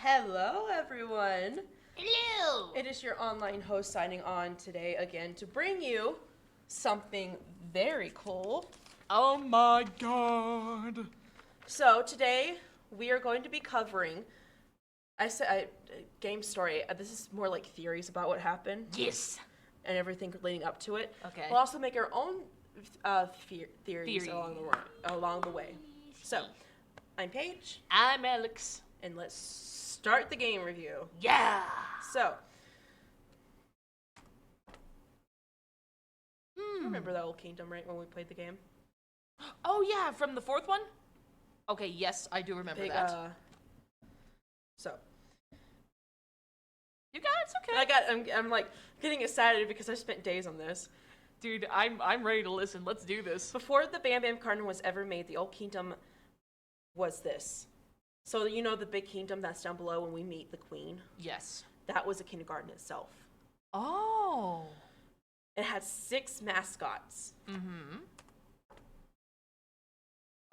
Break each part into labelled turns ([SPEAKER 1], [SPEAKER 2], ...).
[SPEAKER 1] Hello, everyone.
[SPEAKER 2] Hello!
[SPEAKER 1] It is your online host signing on today again to bring you something very cool.
[SPEAKER 2] Oh my god!
[SPEAKER 1] So today we are going to be covering. Game story. This is more like theories about what happened
[SPEAKER 2] Yes!
[SPEAKER 1] and everything leading up to it.
[SPEAKER 2] Okay.
[SPEAKER 1] We'll also make our own theories along the way. So, I'm Paige,
[SPEAKER 2] I'm Alex.
[SPEAKER 1] and let's start the game review.
[SPEAKER 2] Yeah!
[SPEAKER 1] So, remember that old kingdom, right, when we played the game?
[SPEAKER 2] Oh yeah, from the fourth one? Okay, yes, I do remember that.
[SPEAKER 1] So,
[SPEAKER 2] You got it, it's okay.
[SPEAKER 1] I'm like getting excited because I spent days on this.
[SPEAKER 2] Dude, I'm ready to listen. Let's do this.
[SPEAKER 1] Before the Banban Garden was ever made, the old kingdom was this. So you know the big kingdom that's down below when we meet the queen?
[SPEAKER 2] Yes.
[SPEAKER 1] That was a kindergarten itself.
[SPEAKER 2] Oh.
[SPEAKER 1] It had 6 mascots.
[SPEAKER 2] Mm-hmm.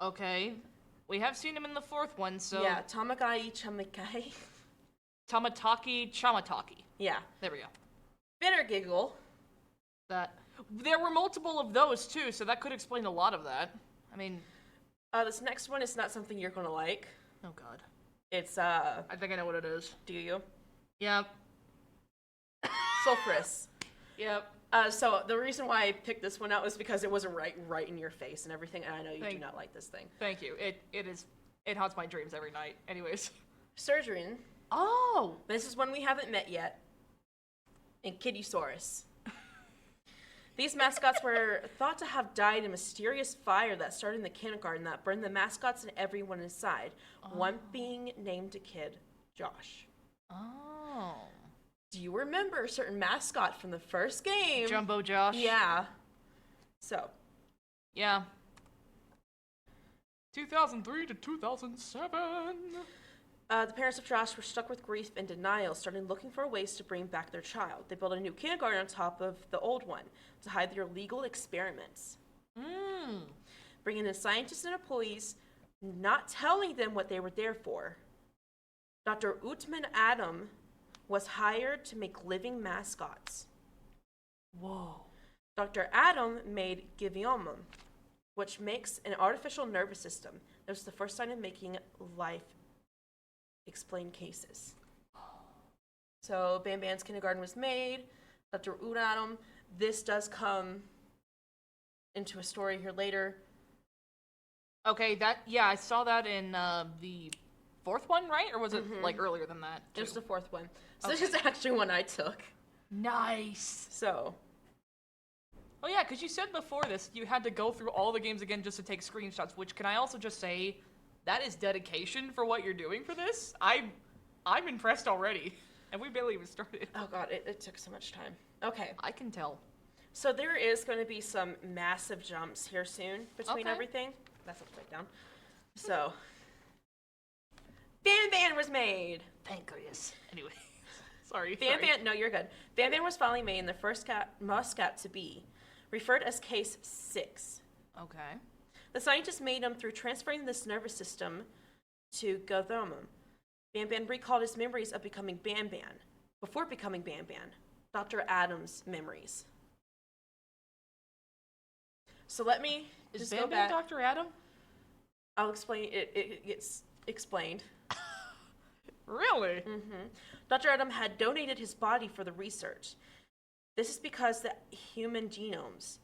[SPEAKER 2] Okay. We have seen him in the fourth one, so...
[SPEAKER 1] Yeah, Tamagai Chamakai.
[SPEAKER 2] Tamataki Chamataki.
[SPEAKER 1] Yeah.
[SPEAKER 2] There we go.
[SPEAKER 1] Bitter Giggle.
[SPEAKER 2] There were multiple of those, too, so that could explain a lot of that. I mean...
[SPEAKER 1] This next one is not something you're gonna like.
[SPEAKER 2] Oh, God.
[SPEAKER 1] It's,
[SPEAKER 2] I think I know what it is.
[SPEAKER 1] do you?
[SPEAKER 2] Yep.
[SPEAKER 1] Sulfurous.
[SPEAKER 2] Yep.
[SPEAKER 1] So the reason why I picked this one out was because it wasn't right in your face and everything, and I know you do not like this thing.
[SPEAKER 2] Thank you. It haunts my dreams every night. Anyways.
[SPEAKER 1] Surgerin.
[SPEAKER 2] Oh!
[SPEAKER 1] This is one we haven't met yet. And Kittysaurus. These mascots were thought to have died in a mysterious fire that started in the kindergarten that burned the mascots and everyone inside. One being named a kid, Josh.
[SPEAKER 2] Oh.
[SPEAKER 1] Do you remember a certain mascot from the first game?
[SPEAKER 2] Jumbo Josh?
[SPEAKER 1] Yeah. So.
[SPEAKER 2] Yeah. 2003 to 2007.
[SPEAKER 1] The parents of Josh were stuck with grief and denial, started looking for ways to bring back their child. They built a new kindergarten on top of the old one to hide their illegal experiments. Bringing in scientists and employees, not telling them what they were there for. Dr. Utman Adam was hired to make living mascots.
[SPEAKER 2] Whoa.
[SPEAKER 1] Dr. Adam made Giviomum, which makes an artificial nervous system. That was the first time of making life explain cases. So Banban's kindergarten was made. Dr. Adam. This does come into a story here later.
[SPEAKER 2] Okay, I saw that in the fourth one, right? Or was it like earlier than that?
[SPEAKER 1] It was the 4th one. So
[SPEAKER 2] Okay.
[SPEAKER 1] this is actually one I took.
[SPEAKER 2] Nice.
[SPEAKER 1] So.
[SPEAKER 2] Oh yeah, because you said before this you had to go through all the games again just to take screenshots, which can I also just say that is dedication for what you're doing for this? I'm impressed already. And we barely even started.
[SPEAKER 1] Oh god, it took so much time. Okay.
[SPEAKER 2] I can tell.
[SPEAKER 1] So there is going to be some massive jumps here soon between
[SPEAKER 2] Okay.
[SPEAKER 1] everything. That's upside down. So. Banban was made!
[SPEAKER 2] Pancreas. Anyway. Sorry.
[SPEAKER 1] No, you're good. Banban was finally made in the first mascot to be, referred as Case 6.
[SPEAKER 2] Okay.
[SPEAKER 1] The scientists made him through transferring this nervous system to Gothamum. Banban recalled his memories of becoming Banban. Before becoming Banban, Dr. Adam's memories. So let me
[SPEAKER 2] Is
[SPEAKER 1] just go
[SPEAKER 2] Banban
[SPEAKER 1] back.
[SPEAKER 2] Dr. Adam?
[SPEAKER 1] I'll explain. It gets explained.
[SPEAKER 2] Really?
[SPEAKER 1] Dr. Adam had donated his body for the research. This is because the human genomes.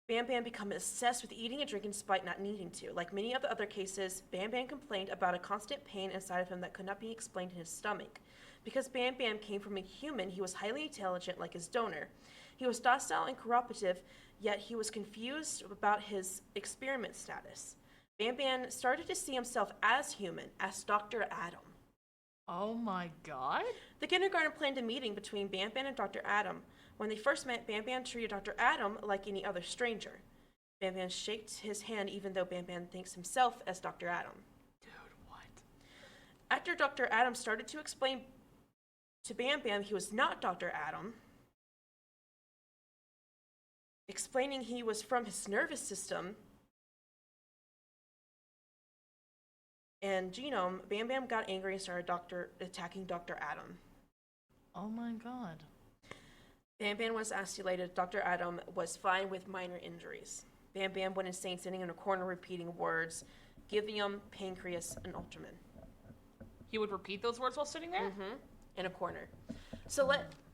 [SPEAKER 1] Banban became obsessed with eating and drinking despite not needing to. Like many of the other cases, Banban complained about a constant pain inside of him that could not be explained in his stomach. Because Banban came from a human, he was highly intelligent like his donor. He was docile and cooperative, yet he was confused about his experiment status. Banban started to see himself as human, as Dr. Adam.
[SPEAKER 2] Oh my god.
[SPEAKER 1] The kindergarten planned a meeting between Banban and Dr. Adam. When they first met, Banban treated Dr. Adam like any other stranger. Banban shakes his hand even though Banban thinks himself as Dr. Adam.
[SPEAKER 2] Dude, what?
[SPEAKER 1] After Dr. Adam started to explain to Banban he was not Dr. Adam, explaining he was from his nervous system, and genome, Bam Bam got angry and started attacking Dr. Adam.
[SPEAKER 2] Oh my god.
[SPEAKER 1] Bam Bam was isolated. Dr. Adam was fine with minor injuries. Bam Bam went insane, sitting in a corner repeating words, Givium, Pancreas, and Ultraman.
[SPEAKER 2] He would repeat those words while sitting there?
[SPEAKER 1] Mm-hmm. In a corner. So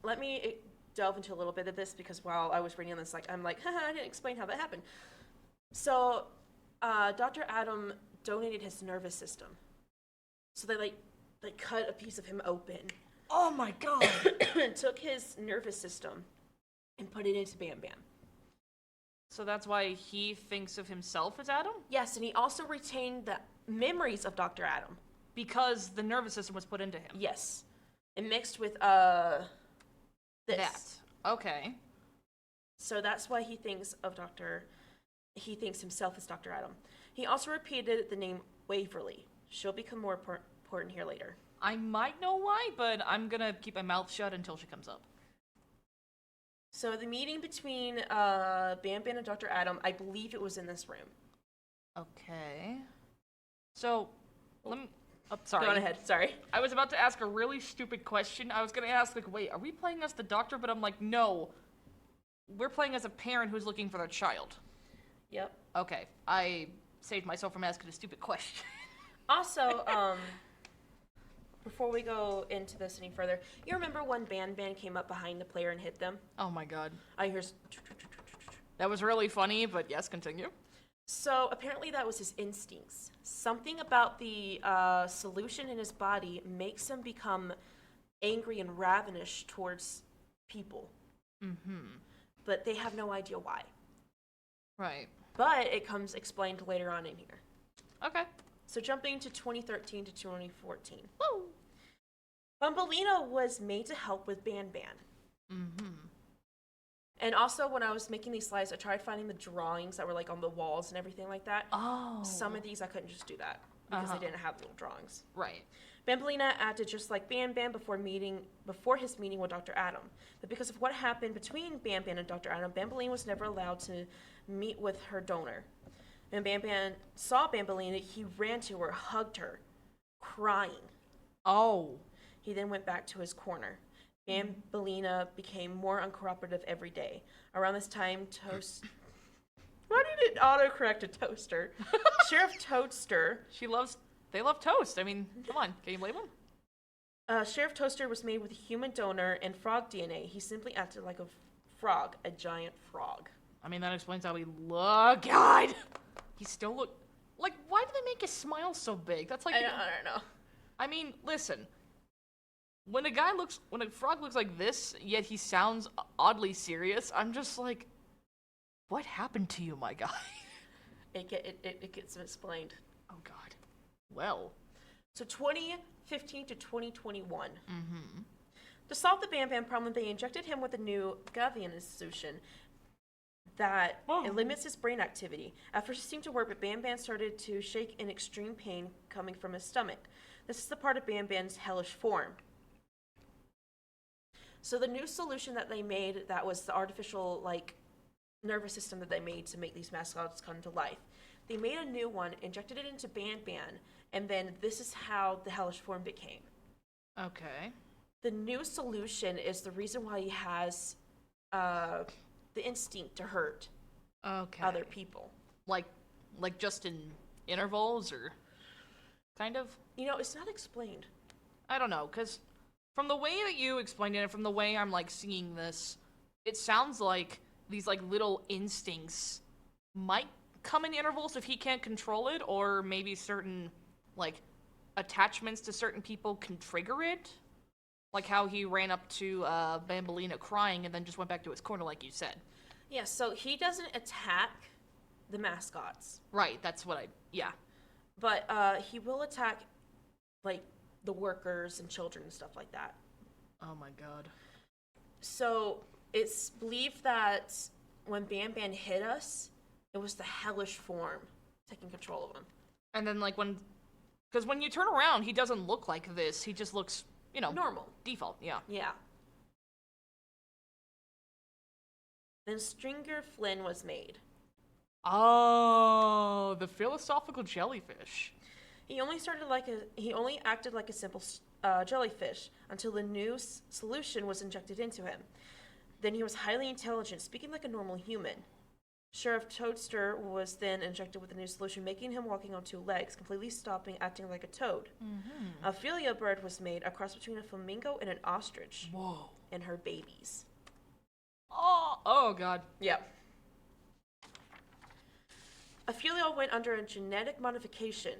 [SPEAKER 1] let me delve into a little bit of this, because while I was reading this, I'm like, haha, I didn't explain how that happened. So, Dr. Adam donated his nervous system. So they cut a piece of him open.
[SPEAKER 2] Oh my god.
[SPEAKER 1] And took his nervous system and put it into Bam Bam.
[SPEAKER 2] So that's why he thinks of himself as Adam?
[SPEAKER 1] Yes, and he also retained the memories of Dr. Adam.
[SPEAKER 2] Because the nervous system was put into him.
[SPEAKER 1] Yes. And mixed with, this.
[SPEAKER 2] That. Okay.
[SPEAKER 1] So that's why he thinks himself as Dr. Adam. He also repeated the name Waverly. She'll become more important here later.
[SPEAKER 2] I might know why, but I'm gonna keep my mouth shut until she comes up.
[SPEAKER 1] So the meeting between Bam Bam and Dr. Adam, I believe it was in this room.
[SPEAKER 2] Okay. So, let me... Oh, sorry.
[SPEAKER 1] Go on ahead, sorry.
[SPEAKER 2] I was about to ask a really stupid question. I was gonna ask, wait, are we playing as the doctor? But I'm like, no. We're playing as a parent who's looking for their child.
[SPEAKER 1] Yep.
[SPEAKER 2] Okay. I saved myself from asking a stupid question.
[SPEAKER 1] Also, before we go into this any further, you remember when Banban came up behind the player and hit them?
[SPEAKER 2] Oh my god.
[SPEAKER 1] I hear...
[SPEAKER 2] That was really funny, but yes, continue.
[SPEAKER 1] So apparently that was his instincts. Something about the solution in his body makes him become angry and ravenous towards people.
[SPEAKER 2] Mm-hmm.
[SPEAKER 1] But they have no idea why.
[SPEAKER 2] Right.
[SPEAKER 1] But it comes explained later on in here.
[SPEAKER 2] Okay.
[SPEAKER 1] So jumping to 2013 to 2014.
[SPEAKER 2] Woo!
[SPEAKER 1] Thumbelina was made to help with Banban.
[SPEAKER 2] Mm-hmm.
[SPEAKER 1] And also, when I was making these slides, I tried finding the drawings that were on the walls and everything like that.
[SPEAKER 2] Oh.
[SPEAKER 1] Some of these I couldn't just do that because they didn't have little drawings.
[SPEAKER 2] Right.
[SPEAKER 1] Banbalina acted just like Banban before his meeting with Dr. Adam. But because of what happened between Banban and Dr. Adam, Banbalina was never allowed to meet with her donor. When Banban saw Banbalina, he ran to her, hugged her, crying.
[SPEAKER 2] Oh.
[SPEAKER 1] He then went back to his corner. Banbalina became more uncooperative every day. Around this time, Why did it autocorrect to Toaster? Sheriff Toaster.
[SPEAKER 2] They love toast. I mean, come on. Can you blame them?
[SPEAKER 1] Sheriff Toaster was made with a human donor and frog DNA. He simply acted like a frog, a giant frog.
[SPEAKER 2] I mean, that explains how he look. God! He still look... Like, why do they make his smile so big? That's like...
[SPEAKER 1] I don't know.
[SPEAKER 2] I mean, listen. When a frog looks like this, yet he sounds oddly serious, I'm just like, what happened to you, my guy?
[SPEAKER 1] It gets explained.
[SPEAKER 2] Oh, God. Well.
[SPEAKER 1] So 2015 to 2021.
[SPEAKER 2] Mm-hmm.
[SPEAKER 1] To solve the Banban problem, they injected him with a new Gavian solution that it limits his brain activity. At first it seemed to work, but Banban started to shake in extreme pain coming from his stomach. This is the part of Banban's hellish form. So the new solution that they made, that was the artificial, nervous system that they made to make these mascots come to life. They made a new one, injected it into Banban, and then this is how the hellish form became.
[SPEAKER 2] Okay.
[SPEAKER 1] The new solution is the reason why he has the instinct to hurt other people.
[SPEAKER 2] Like just in intervals, or kind of?
[SPEAKER 1] It's not explained.
[SPEAKER 2] I don't know, because from the way that you explained it, and from the way I'm, seeing this, it sounds like these, little instincts might come in intervals if he can't control it, or maybe certain, attachments to certain people can trigger it. Like how he ran up to Banbalina crying and then just went back to his corner, like you said.
[SPEAKER 1] Yeah, so he doesn't attack the mascots.
[SPEAKER 2] Right, that's what yeah.
[SPEAKER 1] But he will attack, the workers and children and stuff like that.
[SPEAKER 2] Oh my god.
[SPEAKER 1] So it's believed that when Banban hit us, it was the hellish form taking control of him.
[SPEAKER 2] And then because when you turn around, he doesn't look like this. He just looks,
[SPEAKER 1] normal.
[SPEAKER 2] Default, yeah.
[SPEAKER 1] Yeah. Then Stringer Flynn was made.
[SPEAKER 2] Oh, the philosophical jellyfish.
[SPEAKER 1] He only acted like a simple jellyfish until the new solution was injected into him. Then he was highly intelligent, speaking like a normal human. Sheriff Toadster was then injected with the new solution, making him walking on two legs, completely stopping acting like a toad.
[SPEAKER 2] Mm-hmm.
[SPEAKER 1] Ophelia Bird was made, a cross between a flamingo and an ostrich.
[SPEAKER 2] Whoa.
[SPEAKER 1] And her babies.
[SPEAKER 2] Oh God.
[SPEAKER 1] Yep. Ophelia went under a genetic modification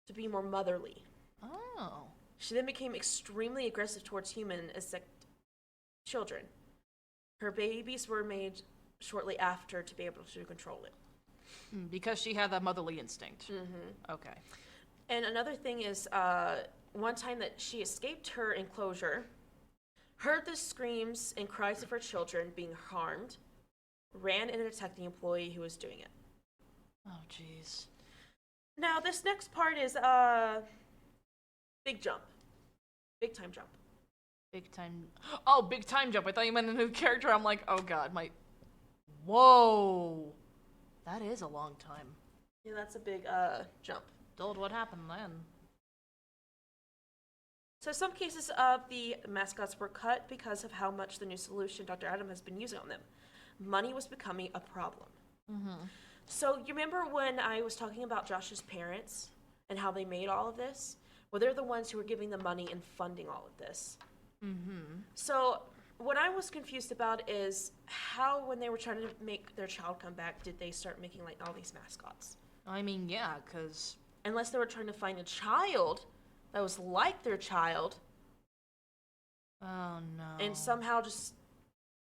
[SPEAKER 1] to be more motherly.
[SPEAKER 2] Oh.
[SPEAKER 1] She then became extremely aggressive towards human children. Her babies were made shortly after to be able to control it.
[SPEAKER 2] Because she had that motherly instinct.
[SPEAKER 1] Mm-hmm.
[SPEAKER 2] Okay.
[SPEAKER 1] And another thing is, one time that she escaped her enclosure, heard the screams and cries of her children being harmed, ran and attacked the employee who was doing it.
[SPEAKER 2] Oh, jeez.
[SPEAKER 1] Now, this next part is big jump. Big time jump.
[SPEAKER 2] Big time. Oh, big time jump. I thought you meant a new character. I'm like, oh God, Whoa. That is a long time.
[SPEAKER 1] Yeah, that's a big jump.
[SPEAKER 2] Told what happened then.
[SPEAKER 1] So some cases of the mascots were cut because of how much the new solution Dr. Adam has been using on them. Money was becoming a problem.
[SPEAKER 2] Mm-hmm.
[SPEAKER 1] So you remember when I was talking about Josh's parents and how they made all of this? Well, they're the ones who were giving the money and funding all of this.
[SPEAKER 2] Mm-hmm.
[SPEAKER 1] So what I was confused about is how, when they were trying to make their child come back, did they start making like all these mascots?
[SPEAKER 2] I mean, yeah, because...
[SPEAKER 1] Unless they were trying to find a child that was like their child.
[SPEAKER 2] Oh, no.
[SPEAKER 1] And somehow just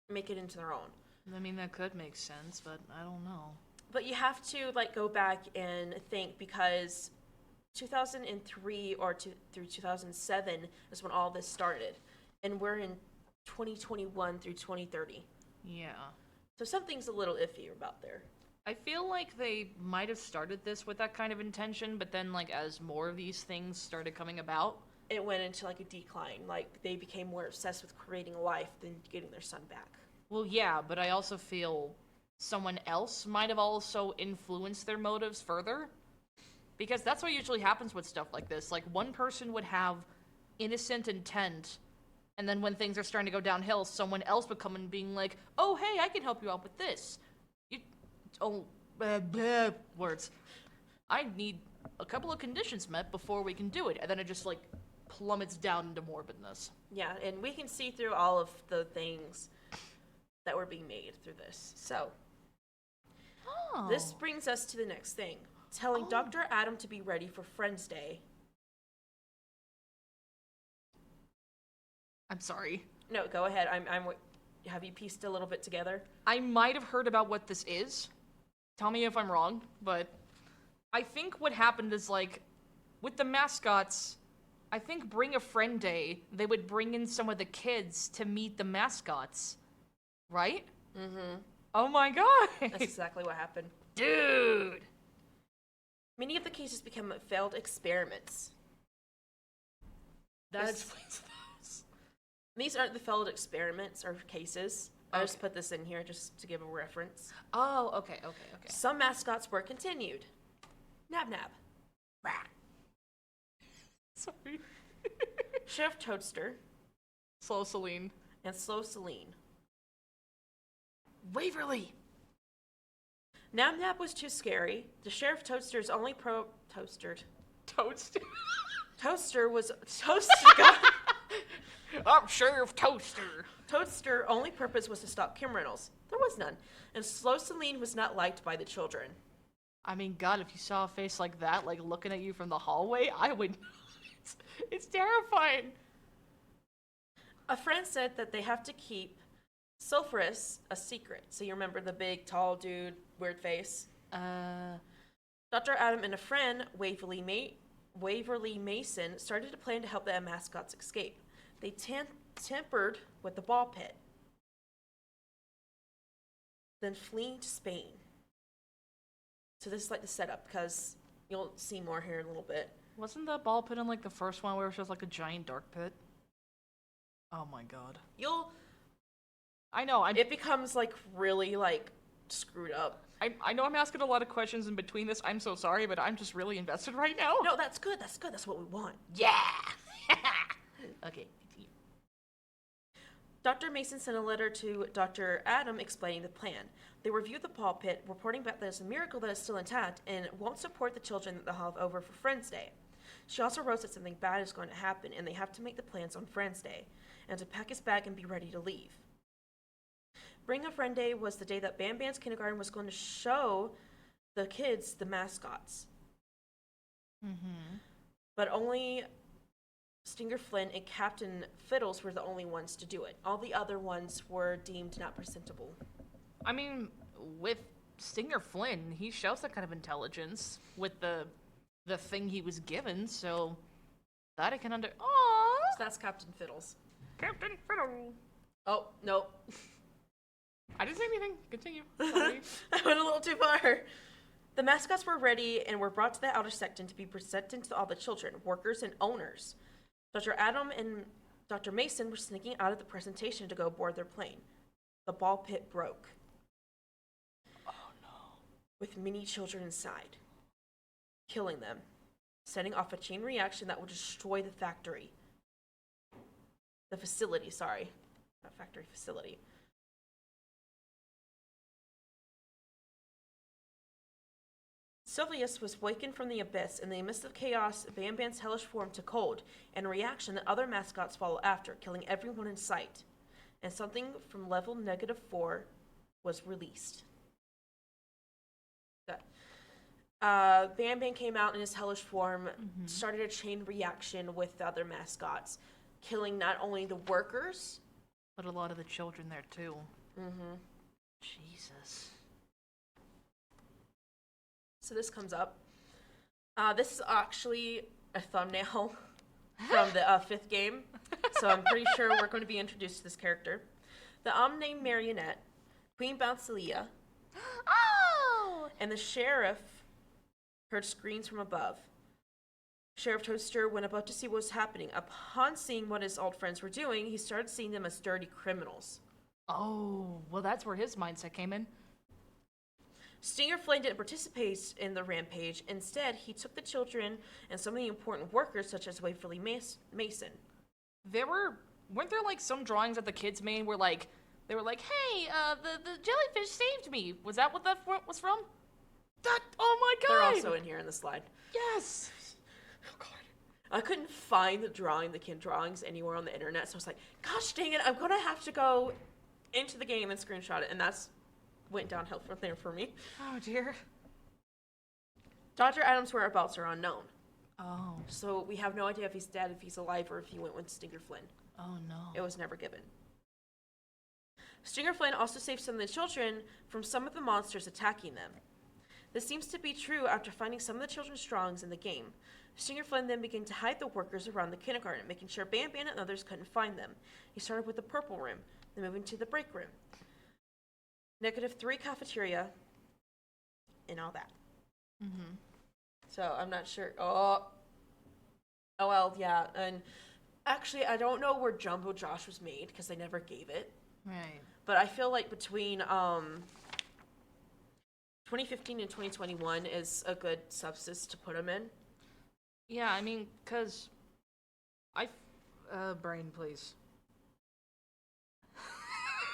[SPEAKER 1] make it into their own.
[SPEAKER 2] I mean, that could make sense, but I don't know.
[SPEAKER 1] But you have to like go back and think, because 2003 through 2007 is when all this started. And we're in 2021 through 2030.
[SPEAKER 2] Yeah.
[SPEAKER 1] So something's a little iffy about there.
[SPEAKER 2] I feel like they might have started this with that kind of intention, but then, like, as more of these things started coming about,
[SPEAKER 1] it went into like a decline. Like, they became more obsessed with creating life than getting their son back.
[SPEAKER 2] Well, yeah, but I also feel someone else might have also influenced their motives further. Because that's what usually happens with stuff like this. Like, one person would have innocent intent, and then when things are starting to go downhill, someone else would come and being like, oh, hey, I can help you out with this. Words. I need a couple of conditions met before we can do it. And then it just, like, plummets down into morbidness.
[SPEAKER 1] Yeah, and we can see through all of the things that were being made through this. So, this brings us to the next thing. Telling Dr. Adam to be ready for Friends Day.
[SPEAKER 2] I'm sorry.
[SPEAKER 1] No, go ahead. Have you pieced a little bit together?
[SPEAKER 2] I might have heard about what this is. Tell me if I'm wrong, but I think what happened is, like, with the mascots, I think Bring a Friend Day, they would bring in some of the kids to meet the mascots. Right?
[SPEAKER 1] Mm-hmm.
[SPEAKER 2] Oh my god!
[SPEAKER 1] That's exactly what happened.
[SPEAKER 2] Dude!
[SPEAKER 1] Many of the cases become failed experiments.
[SPEAKER 2] That explains those.
[SPEAKER 1] These aren't the failed experiments or cases. I just put this in here just to give a reference.
[SPEAKER 2] Oh, okay.
[SPEAKER 1] Some mascots were continued. Nab Nab. Rah.
[SPEAKER 2] Sorry.
[SPEAKER 1] Sheriff Toadster.
[SPEAKER 2] Slow Celine.
[SPEAKER 1] And Slow Celine.
[SPEAKER 2] Waverly!
[SPEAKER 1] Nab Nab was too scary. The Sheriff Toadster's only Toaster was Toaster.
[SPEAKER 2] I'm Sheriff Toaster.
[SPEAKER 1] Toadster only purpose was to stop criminals. There was none. And Slow Celine was not liked by the children.
[SPEAKER 2] I mean, God, if you saw a face like that, like looking at you from the hallway, I would. It's terrifying.
[SPEAKER 1] A friend said that they have to keep Sulphurous a secret. So you remember the big, tall dude, weird face? Dr. Adam and a friend, Waverly Mason, started to plan to help the mascots escape. They tempered with the ball pit, then fleeing to Spain. So this is like the setup, because you'll see more here in a little bit.
[SPEAKER 2] Wasn't that ball pit in like the first one where it was just like a giant dark pit? Oh my god.
[SPEAKER 1] It becomes like really like screwed up.
[SPEAKER 2] I know I'm asking a lot of questions in between this. I'm so sorry, but I'm just really invested right now.
[SPEAKER 1] No, that's good. That's good. That's what we want.
[SPEAKER 2] Yeah! Okay, continue.
[SPEAKER 1] Dr. Mason sent a letter to Dr. Adam explaining the plan. They reviewed the ball pit, reporting back that it's a miracle that it's still intact and won't support the children that they'll have over for Friends Day. She also wrote that something bad is going to happen and they have to make the plans on Friends Day and to pack his bag and be ready to leave. Bring a Friend Day was the day that Banban's kindergarten was going to show the kids the mascots.
[SPEAKER 2] Mm-hmm.
[SPEAKER 1] But only Stinger Flynn and Captain Fiddles were the only ones to do it. All the other ones were deemed not presentable.
[SPEAKER 2] I mean, with Stinger Flynn, he shows that kind of intelligence with the thing he was given, so that I can Aww!
[SPEAKER 1] So that's Captain Fiddles.
[SPEAKER 2] Captain Fiddle!
[SPEAKER 1] Oh, no.
[SPEAKER 2] I didn't say anything. Continue. Sorry.
[SPEAKER 1] I went a little too far. The mascots were ready and were brought to the outer section to be presented to all the children, workers, and owners. Dr. Adam and Dr. Mason were sneaking out of the presentation to go board their plane. The ball pit broke.
[SPEAKER 2] Oh no.
[SPEAKER 1] With many children inside, killing them, setting off a chain reaction that will destroy the factory. The facility, sorry. Not factory, facility. Sylvius was wakened from the abyss. In the midst of chaos, Banban's hellish form took hold, and in reaction, the other mascots followed after, killing everyone in sight. And something from level -4 was released. Banban came out in his hellish form, started a chain reaction with the other mascots, killing not only the workers,
[SPEAKER 2] but a lot of the children there too.
[SPEAKER 1] Mm-hmm.
[SPEAKER 2] Jesus.
[SPEAKER 1] So this comes up. This is actually a thumbnail from the 5th game, so I'm pretty sure we're going to be introduced to this character. The unnamed marionette, Queen Bouncelia,
[SPEAKER 2] Oh!
[SPEAKER 1] and the sheriff heard screams from above. Sheriff Toaster went above to see what was happening. Upon seeing what his old friends were doing, he started seeing them as dirty criminals.
[SPEAKER 2] Oh, well that's where his mindset came in.
[SPEAKER 1] Stinger Flynn didn't participate in the rampage. Instead, he took the children and some of the important workers, such as Waverly Mason.
[SPEAKER 2] Weren't there like some drawings that the kids made where like, they were like, hey, the jellyfish saved me. Was that what that was from? Oh my god!
[SPEAKER 1] They're also in here in the slide.
[SPEAKER 2] Yes!
[SPEAKER 1] Oh god. I couldn't find the kid drawings anywhere on the internet, so I was like, gosh dang it, I'm gonna have to go into the game and screenshot it, and that's went downhill from there for me.
[SPEAKER 2] Oh dear.
[SPEAKER 1] Dr. Adams' whereabouts are unknown.
[SPEAKER 2] Oh.
[SPEAKER 1] So we have no idea if he's dead, if he's alive, or if he went with Stinger Flynn.
[SPEAKER 2] Oh no.
[SPEAKER 1] It was never given. Stinger Flynn also saved some of the children from some of the monsters attacking them. This seems to be true after finding some of the children's drawings in the game. Stinger Flynn then began to hide the workers around the kindergarten, making sure Banban and others couldn't find them. He started with the purple room, then moving to the break room. -3 cafeteria, and all that.
[SPEAKER 2] Mm-hmm.
[SPEAKER 1] So I'm not sure. Oh well, yeah. And actually, I don't know where Jumbo Josh was made because they never gave it.
[SPEAKER 2] Right.
[SPEAKER 1] But I feel like between 2015 and 2021 is a good substance to put him in.
[SPEAKER 2] Yeah, I mean, cause brain, please.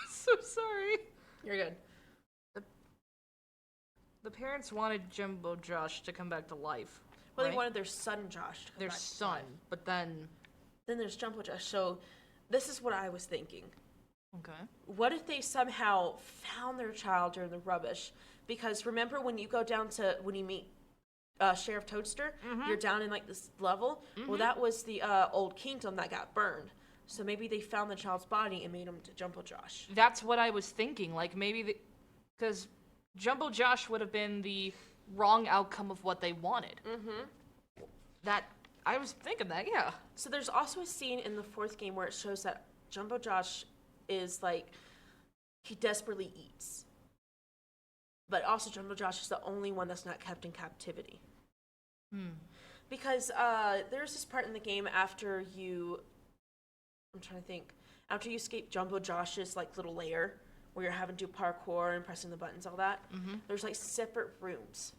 [SPEAKER 2] So sorry.
[SPEAKER 1] You're good.
[SPEAKER 2] The parents wanted Jumbo Josh to come back to life.
[SPEAKER 1] Well,
[SPEAKER 2] right?
[SPEAKER 1] they wanted their son Josh to come
[SPEAKER 2] Their
[SPEAKER 1] back to
[SPEAKER 2] son,
[SPEAKER 1] life.
[SPEAKER 2] but then.
[SPEAKER 1] Then there's Jumbo Josh. So this is what I was thinking.
[SPEAKER 2] Okay.
[SPEAKER 1] What if they somehow found their child during the rubbish? Because remember when you go down to, when you meet Sheriff Toadster, you're down in like this level? Well, that was the old kingdom that got burned. So maybe they found the child's body and made him to Jumbo Josh.
[SPEAKER 2] That's what I was thinking. Like maybe because Jumbo Josh would have been the wrong outcome of what they wanted. That I was thinking that, yeah.
[SPEAKER 1] So there's also a scene in the 4th game where it shows that Jumbo Josh is like, he desperately eats. But also Jumbo Josh is the only one that's not kept in captivity. Because there's this part in the game after you, I'm trying to think, after you escape Jumbo Josh's like little lair, where you're having to do parkour and pressing the buttons, all that.
[SPEAKER 2] Mm-hmm.
[SPEAKER 1] There's like separate rooms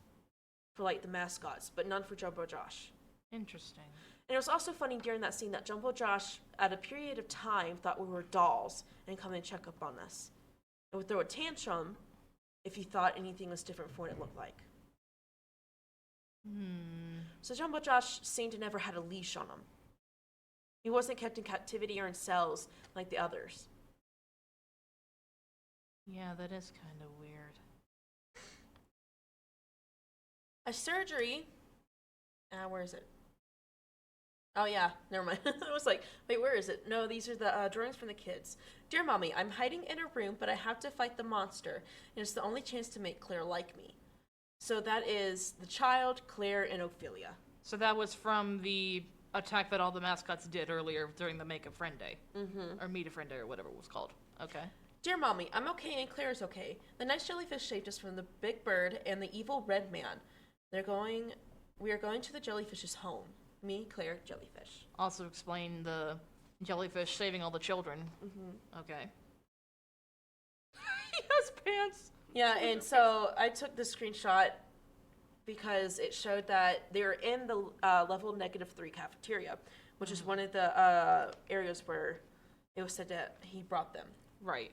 [SPEAKER 1] for like the mascots, but none for Jumbo Josh.
[SPEAKER 2] Interesting.
[SPEAKER 1] And it was also funny during that scene that Jumbo Josh, at a period of time, thought we were dolls and come and check up on us. And would throw a tantrum if he thought anything was different from what it looked like. So Jumbo Josh seemed to never had a leash on him. He wasn't kept in captivity or in cells like the others.
[SPEAKER 2] Yeah, that is kind of weird.
[SPEAKER 1] A surgery... where is it? Oh yeah, never mind. I was like, wait, where is it? No, these are the drawings from the kids. Dear Mommy, I'm hiding in a room, but I have to fight the monster, and it's the only chance to make Claire like me. So that is the child, Claire, and Ophelia.
[SPEAKER 2] So that was from the attack that all the mascots did earlier during the Make a Friend Day. Mm-hmm. Or Meet a Friend Day, or whatever it was called. Okay.
[SPEAKER 1] Dear Mommy, I'm okay and Claire's okay. The nice jellyfish saved us from the big bird and the evil red man. We are going to the jellyfish's home. Me, Claire, jellyfish.
[SPEAKER 2] Also explain the jellyfish saving all the children. Mm-hmm. Okay. He has pants.
[SPEAKER 1] Yeah, and so I took the screenshot because it showed that they were in the level -3 cafeteria, which is one of the areas where it was said that he brought them.
[SPEAKER 2] Right.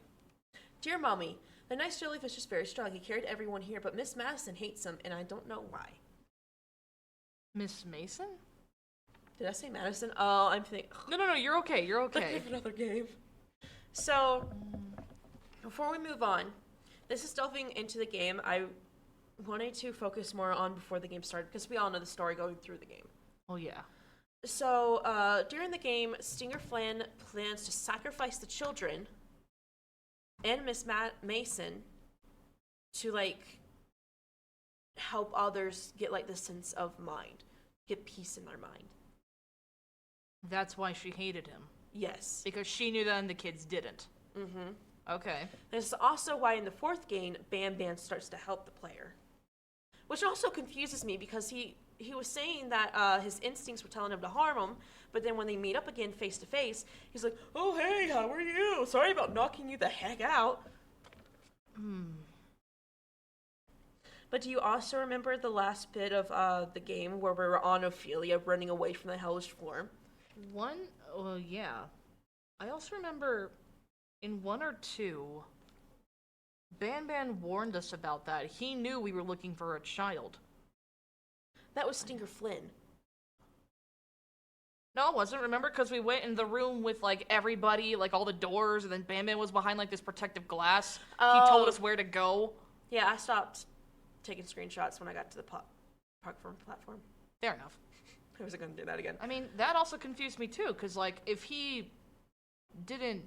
[SPEAKER 1] Dear Mommy, the nice jellyfish is very strong. He carried everyone here, but Miss Madison hates him, and I don't know why.
[SPEAKER 2] Miss Mason?
[SPEAKER 1] Did I say Madison? Oh, I'm thinking...
[SPEAKER 2] No, you're okay, you're okay.
[SPEAKER 1] Another game. So, before we move on, this is delving into the game I wanted to focus more on before the game started, because we all know the story going through the game.
[SPEAKER 2] Oh, yeah.
[SPEAKER 1] So, during the game, Stinger Flynn plans to sacrifice the children and Miss Mason to, like, help others get, like, the sense of mind, get peace in their mind.
[SPEAKER 2] That's why she hated him.
[SPEAKER 1] Yes.
[SPEAKER 2] Because she knew that and the kids didn't. Mm-hmm. Okay.
[SPEAKER 1] This is also why in the fourth game, Banban starts to help the player. Which also confuses me because he was saying that his instincts were telling him to harm him, but then when they meet up again face to face, he's like, oh, hey, how are you? Sorry about knocking you the heck out. But do you also remember the last bit of the game where we were on Ophelia running away from the hellish form?
[SPEAKER 2] Yeah. I also remember in 1 or 2, Banban warned us about that. He knew we were looking for a child.
[SPEAKER 1] That was Stinger Flynn.
[SPEAKER 2] No, it wasn't. Remember? Because we went in the room with, like, everybody, like, all the doors, and then Banban was behind, like, this protective glass.
[SPEAKER 1] Oh.
[SPEAKER 2] He told us where to go.
[SPEAKER 1] Yeah, I stopped taking screenshots when I got to the platform.
[SPEAKER 2] Fair enough.
[SPEAKER 1] I wasn't going to do that again.
[SPEAKER 2] I mean, that also confused me, too, because, like, if he didn't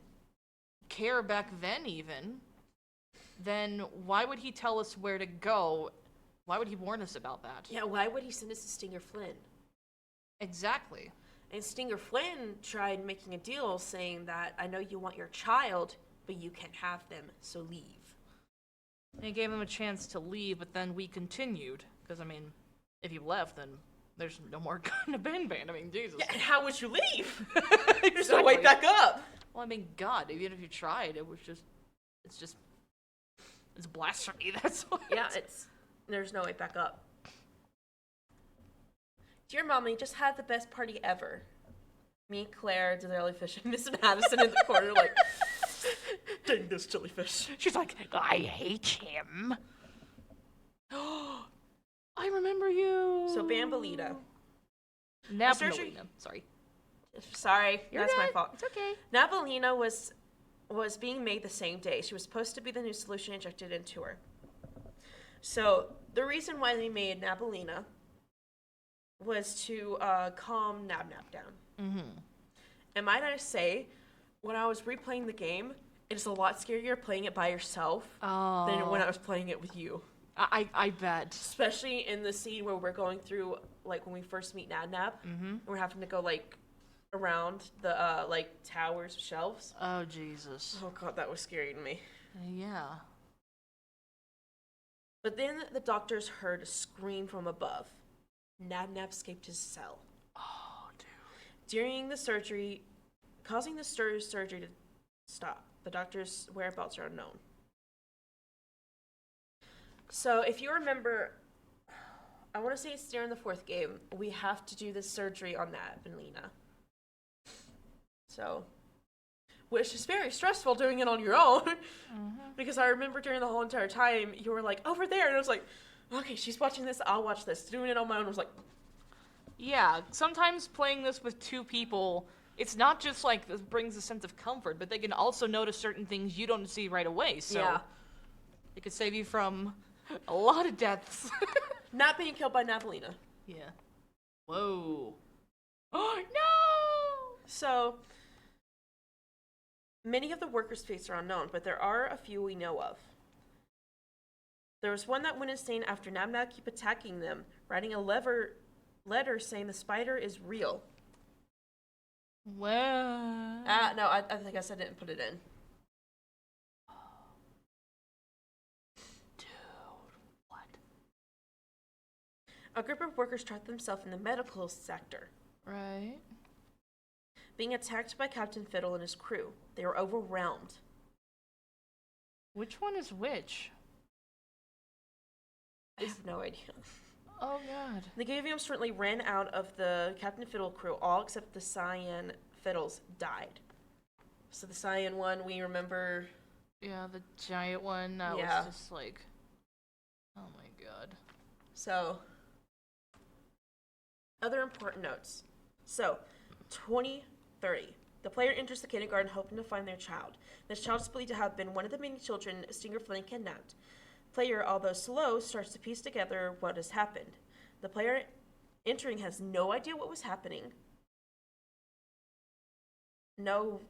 [SPEAKER 2] care back then, even, then why would he tell us where to go? Why would he warn us about that?
[SPEAKER 1] Yeah, why would he send us to Stinger Flynn?
[SPEAKER 2] Exactly.
[SPEAKER 1] And Stinger Flynn tried making a deal saying that, I know you want your child, but you can't have them, so leave.
[SPEAKER 2] And he gave him a chance to leave, but then we continued. Because, I mean, if you left, then there's no more gun to Banban. I mean, Jesus.
[SPEAKER 1] Yeah, and how would you leave?
[SPEAKER 2] Exactly.
[SPEAKER 1] There's no way back up.
[SPEAKER 2] Well, I mean, God, even if you tried, it's blasphemy, that's what.
[SPEAKER 1] Yeah, there's no way back up. Dear Mommy, just had the best party ever. Me, Claire, the jellyfish, and Miss Madison in the corner, like, dang this jellyfish.
[SPEAKER 2] She's like, I hate him. I remember you.
[SPEAKER 1] So, Bambolita.
[SPEAKER 2] Napolina. Sorry.
[SPEAKER 1] Sorry, that's my fault.
[SPEAKER 2] It's okay.
[SPEAKER 1] Napolina was being made the same day. She was supposed to be the new solution injected into her. So, the reason why they made Napolina was to calm Nab-Nab down. Mm-hmm. And might I say, when I was replaying the game, it's a lot scarier playing it by yourself than when I was playing it with you.
[SPEAKER 2] I bet.
[SPEAKER 1] Especially in the scene where we're going through, like, when we first meet Nab-Nab, and we're having to go, like, around the, like, towers, shelves.
[SPEAKER 2] Oh, Jesus.
[SPEAKER 1] Oh, God, that was scary to me.
[SPEAKER 2] Yeah.
[SPEAKER 1] But then the doctors heard a scream from above. Nab-Nab escaped his cell.
[SPEAKER 2] Oh, dude.
[SPEAKER 1] During the surgery, causing the surgery to stop. The doctor's whereabouts are unknown. So if you remember, I want to say it's during the 4th game, we have to do this surgery on that, Vanlina. So, which is very stressful doing it on your own. Because I remember during the whole entire time, you were like, over there. And I was like, okay, she's watching this, I'll watch this. Doing it on my own was like...
[SPEAKER 2] Yeah, sometimes playing this with 2 people, it's not just like this brings a sense of comfort, but they can also notice certain things you don't see right away, so...
[SPEAKER 1] Yeah.
[SPEAKER 2] It could save you from a lot of deaths.
[SPEAKER 1] Not being killed by Navalina.
[SPEAKER 2] Yeah. Whoa. Oh, no!
[SPEAKER 1] So, many of the workers' fates are unknown, but there are a few we know of. There was one that went insane after Nabnab kept attacking them, writing a letter saying the spider is real.
[SPEAKER 2] Well...
[SPEAKER 1] No, I think I said I didn't put it in. A group of workers trapped themselves in the medical sector.
[SPEAKER 2] Right.
[SPEAKER 1] Being attacked by Captain Fiddle and his crew. They were overwhelmed.
[SPEAKER 2] Which one is which?
[SPEAKER 1] I have no idea.
[SPEAKER 2] Oh, God.
[SPEAKER 1] The Gavium certainly ran out of the Captain Fiddle crew, all except the Cyan Fiddles died. So the Cyan one, we remember...
[SPEAKER 2] Yeah, the giant one, that was just like... Oh, my God.
[SPEAKER 1] So... Other important notes. So, 2030. The player enters the kindergarten hoping to find their child. This child is believed to have been one of the many children Stinger Flynn kidnapped. Player, although slow, starts to piece together what has happened. The player entering has no idea what was happening. No,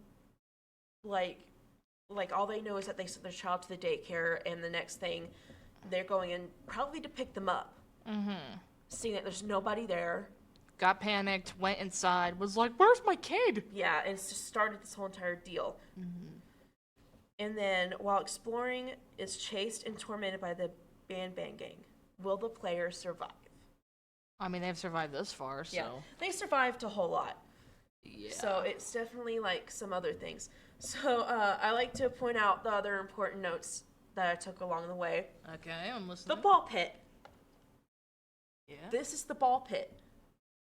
[SPEAKER 1] like all they know is that they sent their child to the daycare, and the next thing, they're going in probably to pick them up. Seeing that there's nobody there.
[SPEAKER 2] Got panicked, went inside, was like, where's my kid?
[SPEAKER 1] Yeah, and it's just started this whole entire deal. And then, while exploring, is chased and tormented by the Banban gang. Will the player survive?
[SPEAKER 2] I mean, they've survived this far, so...
[SPEAKER 1] Yeah, they survived a whole lot.
[SPEAKER 2] Yeah.
[SPEAKER 1] So it's definitely like some other things. So I like to point out the other important notes that I took along the way.
[SPEAKER 2] Okay, I'm listening.
[SPEAKER 1] The ball pit.
[SPEAKER 2] Yeah?
[SPEAKER 1] This is the ball pit.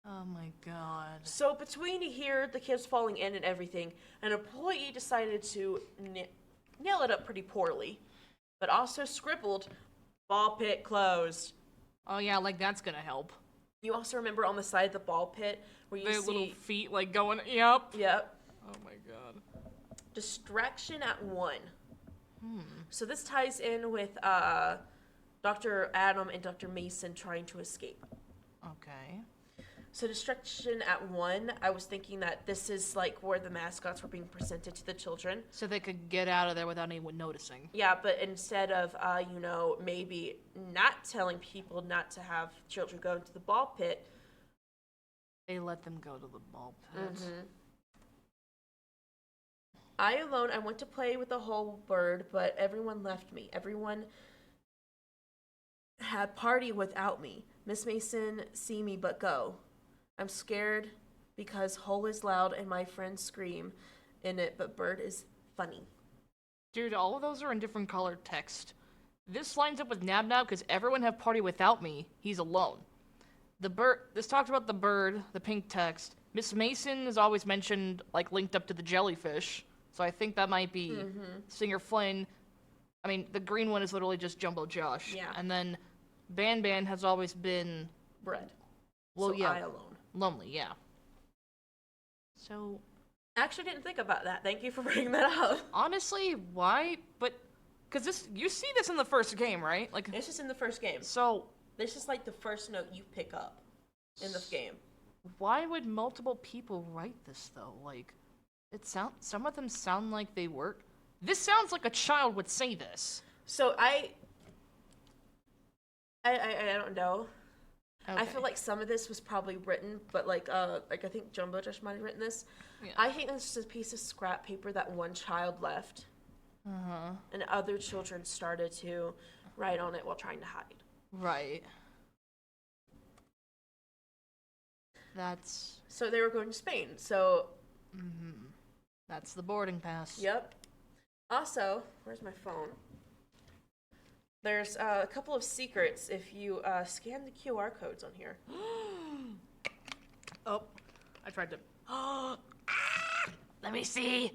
[SPEAKER 2] Oh my God.
[SPEAKER 1] So between here, the kids falling in and everything, an employee decided to nail it up pretty poorly, but also scribbled, ball pit closed.
[SPEAKER 2] Oh yeah, like that's gonna help.
[SPEAKER 1] You also remember on the side of the ball pit where you
[SPEAKER 2] Their
[SPEAKER 1] see...
[SPEAKER 2] little feet like going, yep.
[SPEAKER 1] Yep.
[SPEAKER 2] Oh my God.
[SPEAKER 1] Distraction at 1. So this ties in with Dr. Adam and Dr. Mason trying to escape.
[SPEAKER 2] Okay.
[SPEAKER 1] So distraction at 1, I was thinking that this is like where the mascots were being presented to the children.
[SPEAKER 2] So they could get out of there without anyone noticing.
[SPEAKER 1] Yeah, but instead of, maybe not telling people not to have children go into the ball pit.
[SPEAKER 2] They let them go to the ball pit.
[SPEAKER 1] I went to play with the whole bird, but everyone left me. Everyone had party without me. Miss Mason, see me but go. I'm scared because hole is loud and my friends scream in it, but bird is funny.
[SPEAKER 2] Dude, all of those are in different colored text. This lines up with Nabnab because everyone have party without me. He's alone. The bird. This talks about the bird, the pink text. Miss Mason is always mentioned, like linked up to the jellyfish. So I think that might be Singer Flynn. I mean, the green one is literally just Jumbo Josh.
[SPEAKER 1] Yeah.
[SPEAKER 2] And then Banban has always been
[SPEAKER 1] Bread.
[SPEAKER 2] Well,
[SPEAKER 1] so
[SPEAKER 2] yeah.
[SPEAKER 1] I alone.
[SPEAKER 2] Lonely, yeah. So,
[SPEAKER 1] I actually didn't think about that. Thank you for bringing that up.
[SPEAKER 2] honestly, why? But, because you see this in the first game, right? Like,
[SPEAKER 1] It's just in the first game.
[SPEAKER 2] so,
[SPEAKER 1] This is like the first note you pick up in the game.
[SPEAKER 2] why would multiple people write this, though? Like, some of them sound like they work. This sounds like a child would say this.
[SPEAKER 1] So I don't know.
[SPEAKER 2] Okay.
[SPEAKER 1] I feel like some of this was probably written, but like I think Jumbo Josh might have written this.
[SPEAKER 2] Yeah.
[SPEAKER 1] I think this is a piece of scrap paper that one child left, and other children started to write on it while trying to hide.
[SPEAKER 2] Right. That's...
[SPEAKER 1] So they were going to Spain. So
[SPEAKER 2] That's the boarding pass.
[SPEAKER 1] yep. Also, where's my phone? There's a couple of secrets if you scan the QR codes on here.
[SPEAKER 2] Oh, I tried to. Let me see.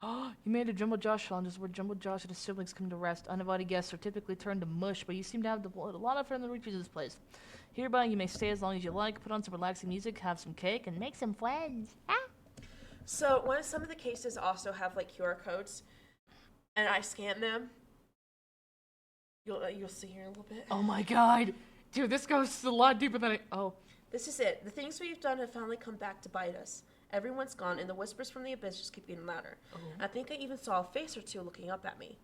[SPEAKER 2] You made a Jumbo Josh challenges where Jumbo Josh and his siblings come to rest. Uninvited guests are typically turned to mush, but you seem to have a lot of friendly reaches this place. Hereby, you may stay as long as you like, put on some relaxing music, have some cake, and make some friends.
[SPEAKER 1] So some of the cases also have like QR codes, and I scan them. You'll see here in a little bit.
[SPEAKER 2] Oh my god. Dude, this goes a lot deeper than
[SPEAKER 1] This is it. The things we've done have finally come back to bite us. Everyone's gone, and the whispers from the abyss just keep getting louder.
[SPEAKER 2] Oh.
[SPEAKER 1] I think I even saw a face or two looking up at me.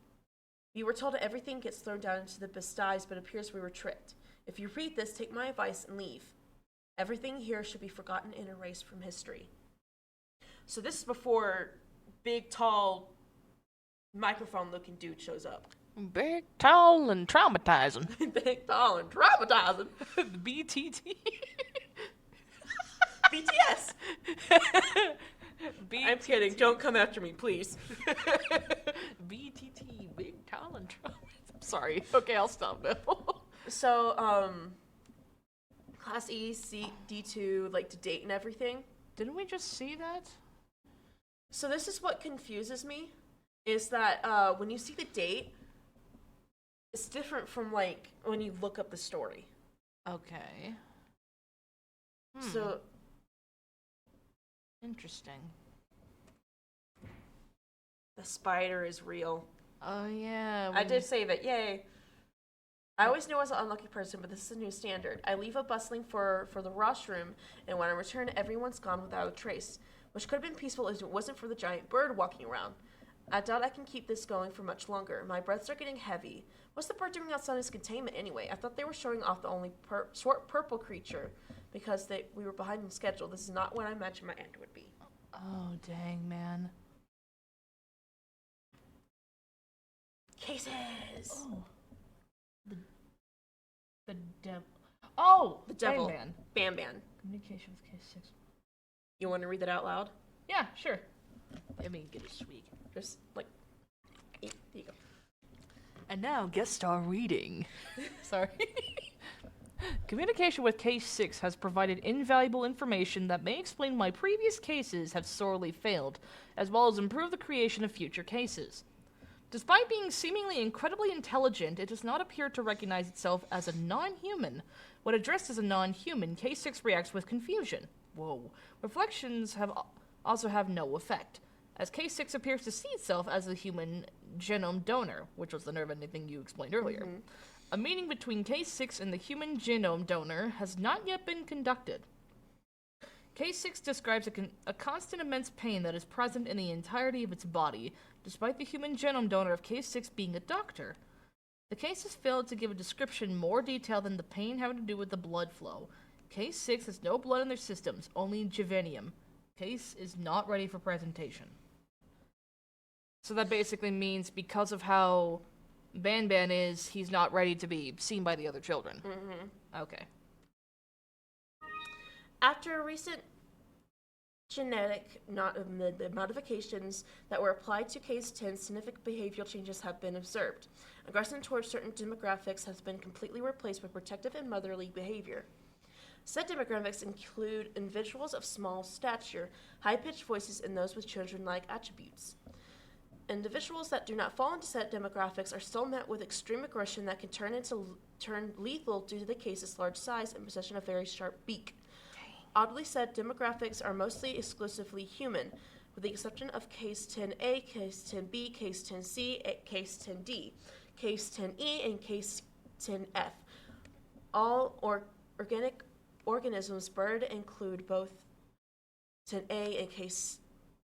[SPEAKER 1] You were told that everything gets thrown down into the abyss dies, but it appears we were tricked. If you read this, take my advice and leave. Everything here should be forgotten and erased from history. So this is before big, tall, microphone-looking dude shows up.
[SPEAKER 2] Big, tall, and traumatizing.
[SPEAKER 1] Big, tall, and traumatizing.
[SPEAKER 2] BTT.
[SPEAKER 1] BTS. I'm kidding. Don't come after me, please.
[SPEAKER 2] BTT, big, tall, and traumatizing. Sorry. Okay, I'll stop now.
[SPEAKER 1] So, Class E, C, D2, like to date and everything.
[SPEAKER 2] Didn't we just see that?
[SPEAKER 1] So this is what confuses me, is that when you see the date, it's different from like when you look up the story.
[SPEAKER 2] Okay.
[SPEAKER 1] So
[SPEAKER 2] interesting.
[SPEAKER 1] The spider is real.
[SPEAKER 2] Oh yeah.
[SPEAKER 1] I did say that, yay. I always knew I was an unlucky person, but this is a new standard. I leave a bustling for the rostrum, and when I return, everyone's gone without a trace, which could have been peaceful if it wasn't for the giant bird walking around. I doubt I can keep this going for much longer. My breaths are getting heavy. What's the bird doing outside his containment anyway? I thought they were showing off the only short purple creature because we were behind in schedule. This is not what I imagined my end would be.
[SPEAKER 2] Oh, dang, man.
[SPEAKER 1] Cases!
[SPEAKER 2] Oh. The devil. Oh!
[SPEAKER 1] The devil.
[SPEAKER 2] Banban.
[SPEAKER 1] Banban.
[SPEAKER 2] Communication with case 6.
[SPEAKER 1] You want to read that out loud?
[SPEAKER 2] Yeah, sure. Let me get a swig.
[SPEAKER 1] Just, like, there you go.
[SPEAKER 2] And now, guest star reading. Sorry. Communication with Case 6 has provided invaluable information that may explain why previous cases have sorely failed, as well as improve the creation of future cases. Despite being seemingly incredibly intelligent, it does not appear to recognize itself as a non-human. When addressed as a non-human, Case 6 reacts with confusion. Whoa. Reflections also have no effect, as Case 6 appears to see itself as a human genome donor, which was the nerve-ending thing you explained earlier. Mm-hmm. A meeting between Case 6 and the human genome donor has not yet been conducted. Case 6 describes a constant immense pain that is present in the entirety of its body, despite the human genome donor of Case 6 being a doctor. The case has failed to give a description more detailed than the pain having to do with the blood flow. Case 6 has no blood in their systems, only juvenium. Case is not ready for presentation. So that basically means because of how Banban is, he's not ready to be seen by the other children. Mm-hmm. Okay.
[SPEAKER 1] After recent genetic modifications that were applied to Case 10, significant behavioral changes have been observed. Aggression towards certain demographics has been completely replaced by protective and motherly behavior. Said demographics include individuals of small stature, high-pitched voices, and those with children-like attributes. Individuals that do not fall into said demographics are still met with extreme aggression that can turn lethal due to the case's large size and possession of a very sharp beak. Oddly said, demographics are mostly exclusively human, with the exception of Case 10A, Case 10B, Case 10C, Case 10D, Case 10E, and Case 10F. All organic organisms bred include both 10A and Case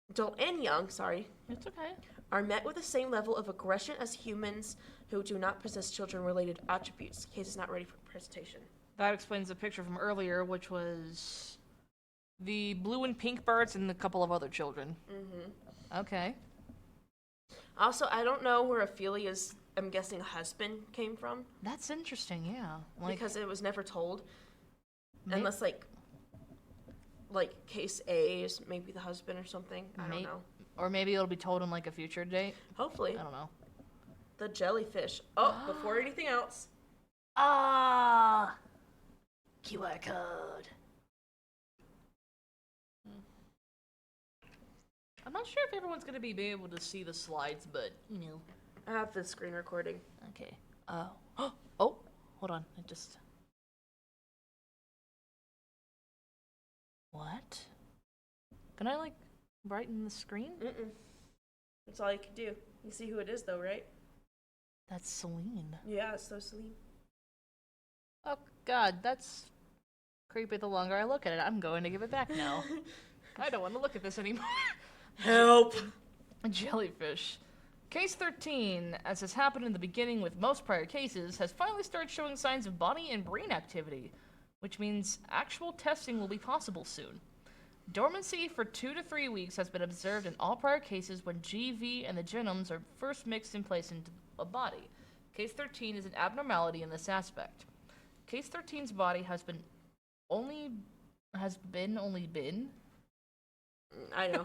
[SPEAKER 1] adult and young,
[SPEAKER 2] It's okay.
[SPEAKER 1] are met with the same level of aggression as humans who do not possess children-related attributes. Case is not ready for presentation.
[SPEAKER 2] That explains the picture from earlier, which was the blue and pink birds and a couple of other children. Mm-hmm. Okay.
[SPEAKER 1] Also, I don't know where Ophelia's, I'm guessing, husband came from.
[SPEAKER 2] That's interesting, yeah.
[SPEAKER 1] Because it was never told. Unless, like Case A is maybe the husband or something. I don't know.
[SPEAKER 2] Or maybe it'll be told in, like, a future date.
[SPEAKER 1] Hopefully.
[SPEAKER 2] I don't know.
[SPEAKER 1] the jellyfish. Oh, before anything else.
[SPEAKER 3] Ah, QR code.
[SPEAKER 2] I'm not sure if everyone's gonna be able to see the slides, but you know.
[SPEAKER 1] I have the screen recording.
[SPEAKER 2] Okay. Oh, hold on. I just. What? Can I like brighten the screen?
[SPEAKER 1] Mm-mm. That's all you can do. You see who it is, though, right?
[SPEAKER 2] That's Celine.
[SPEAKER 1] Yeah, it's so Celine.
[SPEAKER 2] Oh God, that's creepy. The longer I look at it, I'm going to give it back now. I don't want to look at this anymore.
[SPEAKER 1] Help!
[SPEAKER 2] Jellyfish. Case 13, as has happened in the beginning with most prior cases, has finally started showing signs of body and brain activity, which means actual testing will be possible soon. Dormancy for 2 to 3 weeks has been observed in all prior cases when GV and the genomes are first mixed and placed into a body. Case 13 is an abnormality in this aspect. Case 13's body has only been
[SPEAKER 1] I know.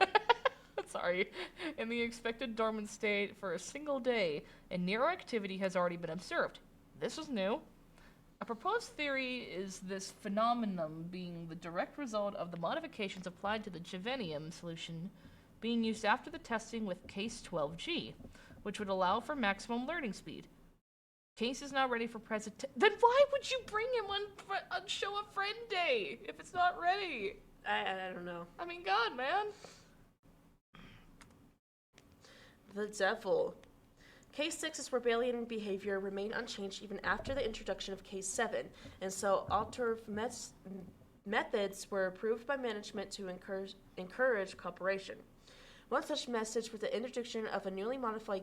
[SPEAKER 2] sorry, in the expected dormant state for a single day, and neuroactivity has already been observed. This is new. A proposed theory is this phenomenon being the direct result of the modifications applied to the Juvenium solution being used after the testing with Case 12G, which would allow for maximum learning speed. Case is now ready for Then why would you bring him on Show a Friend Day if it's not ready?
[SPEAKER 1] I don't know.
[SPEAKER 2] I mean, God, man.
[SPEAKER 1] The devil. Case 6's rebellion behavior remained unchanged even after the introduction of Case 7, and so alternative methods were approved by management to encourage cooperation. One such message was the introduction of a newly modified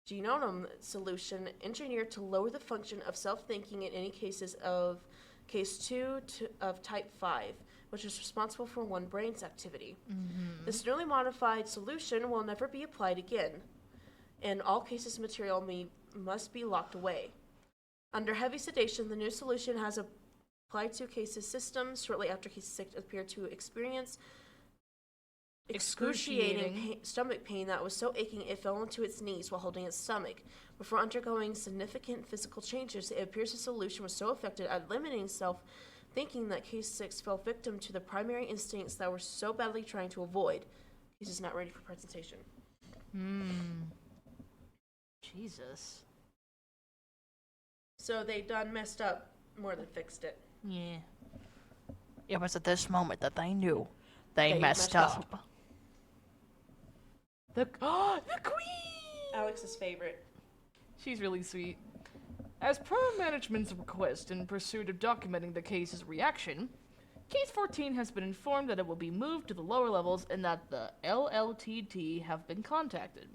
[SPEAKER 1] genome solution engineered to lower the function of self-thinking in any cases of Case 2 of Type 5, which is responsible for one brain's activity. Mm-hmm. This newly modified solution will never be applied again. In all cases, material must be locked away. Under heavy sedation, the new solution has applied to Case's systems shortly after Case 6 appeared to experience excruciating stomach pain that was so aching it fell onto its knees while holding its stomach. Before undergoing significant physical changes, it appears the solution was so effective at limiting self-thinking that Case 6 fell victim to the primary instincts that were so badly trying to avoid. Case is not ready for presentation.
[SPEAKER 2] Jesus.
[SPEAKER 1] So they done messed up more than fixed it.
[SPEAKER 2] Yeah.
[SPEAKER 3] It was at this moment that they knew they messed up.
[SPEAKER 2] The queen!
[SPEAKER 1] Alex's favorite.
[SPEAKER 2] She's really sweet. As per management's request in pursuit of documenting the case's reaction, Case 14 has been informed that it will be moved to the lower levels and that the LLTT have been contacted.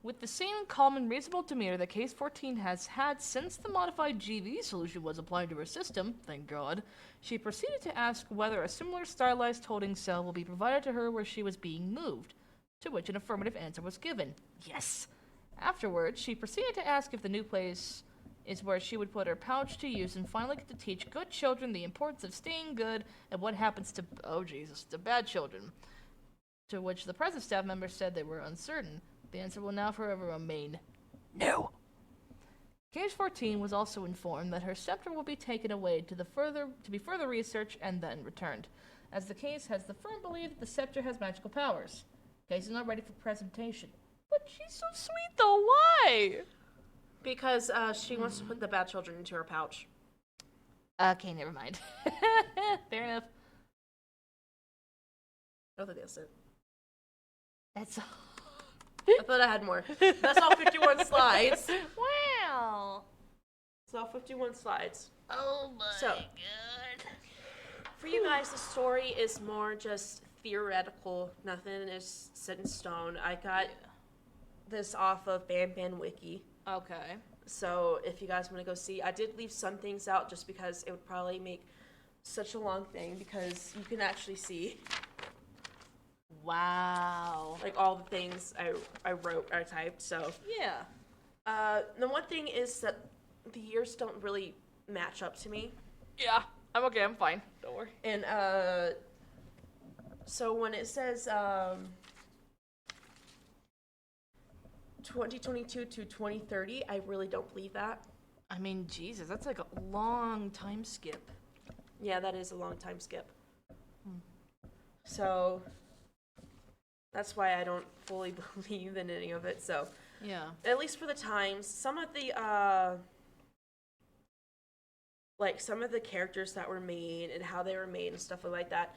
[SPEAKER 2] With the same calm and reasonable demeanor that Case 14 has had since the modified GV solution was applied to her system, thank God, she proceeded to ask whether a similar stylized holding cell will be provided to her where she was being moved, to which an affirmative answer was given. Yes! Afterwards, she proceeded to ask if the new place is where she would put her pouch to use and finally get to teach good children the importance of staying good and what happens to, to bad children. To which the present staff members said they were uncertain. The answer will now forever remain no. Case 14 was also informed that her scepter will be taken away to be further researched and then returned, as the case has the firm belief that the scepter has magical powers. Case is not ready for presentation. But she's so sweet though, why?
[SPEAKER 1] Because she wants to put the bad children into her pouch.
[SPEAKER 2] Okay, never mind. Fair enough.
[SPEAKER 1] I don't think that's it.
[SPEAKER 2] That's all.
[SPEAKER 1] I thought I had more. That's all 51 slides.
[SPEAKER 2] Wow.
[SPEAKER 1] It's all 51 slides.
[SPEAKER 3] Oh my god.
[SPEAKER 1] For you guys, the story is more just theoretical. Nothing is set in stone. I got this off of Banban Wiki.
[SPEAKER 2] Okay.
[SPEAKER 1] So if you guys want to go see, I did leave some things out just because it would probably make such a long thing because you can actually see.
[SPEAKER 2] Wow.
[SPEAKER 1] Like all the things I wrote, I typed, so.
[SPEAKER 2] Yeah.
[SPEAKER 1] The one thing is that the years don't really match up to me.
[SPEAKER 2] Yeah. I'm okay, I'm fine. Don't worry.
[SPEAKER 1] And, so when it says, 2022 to 2030, I really don't believe that.
[SPEAKER 2] I mean, Jesus, that's like a long time skip.
[SPEAKER 1] Yeah, that is a long time skip. So that's why I don't fully believe in any of it. So
[SPEAKER 2] Yeah.
[SPEAKER 1] at least for the times, some of the characters that were made and how they were made and stuff like that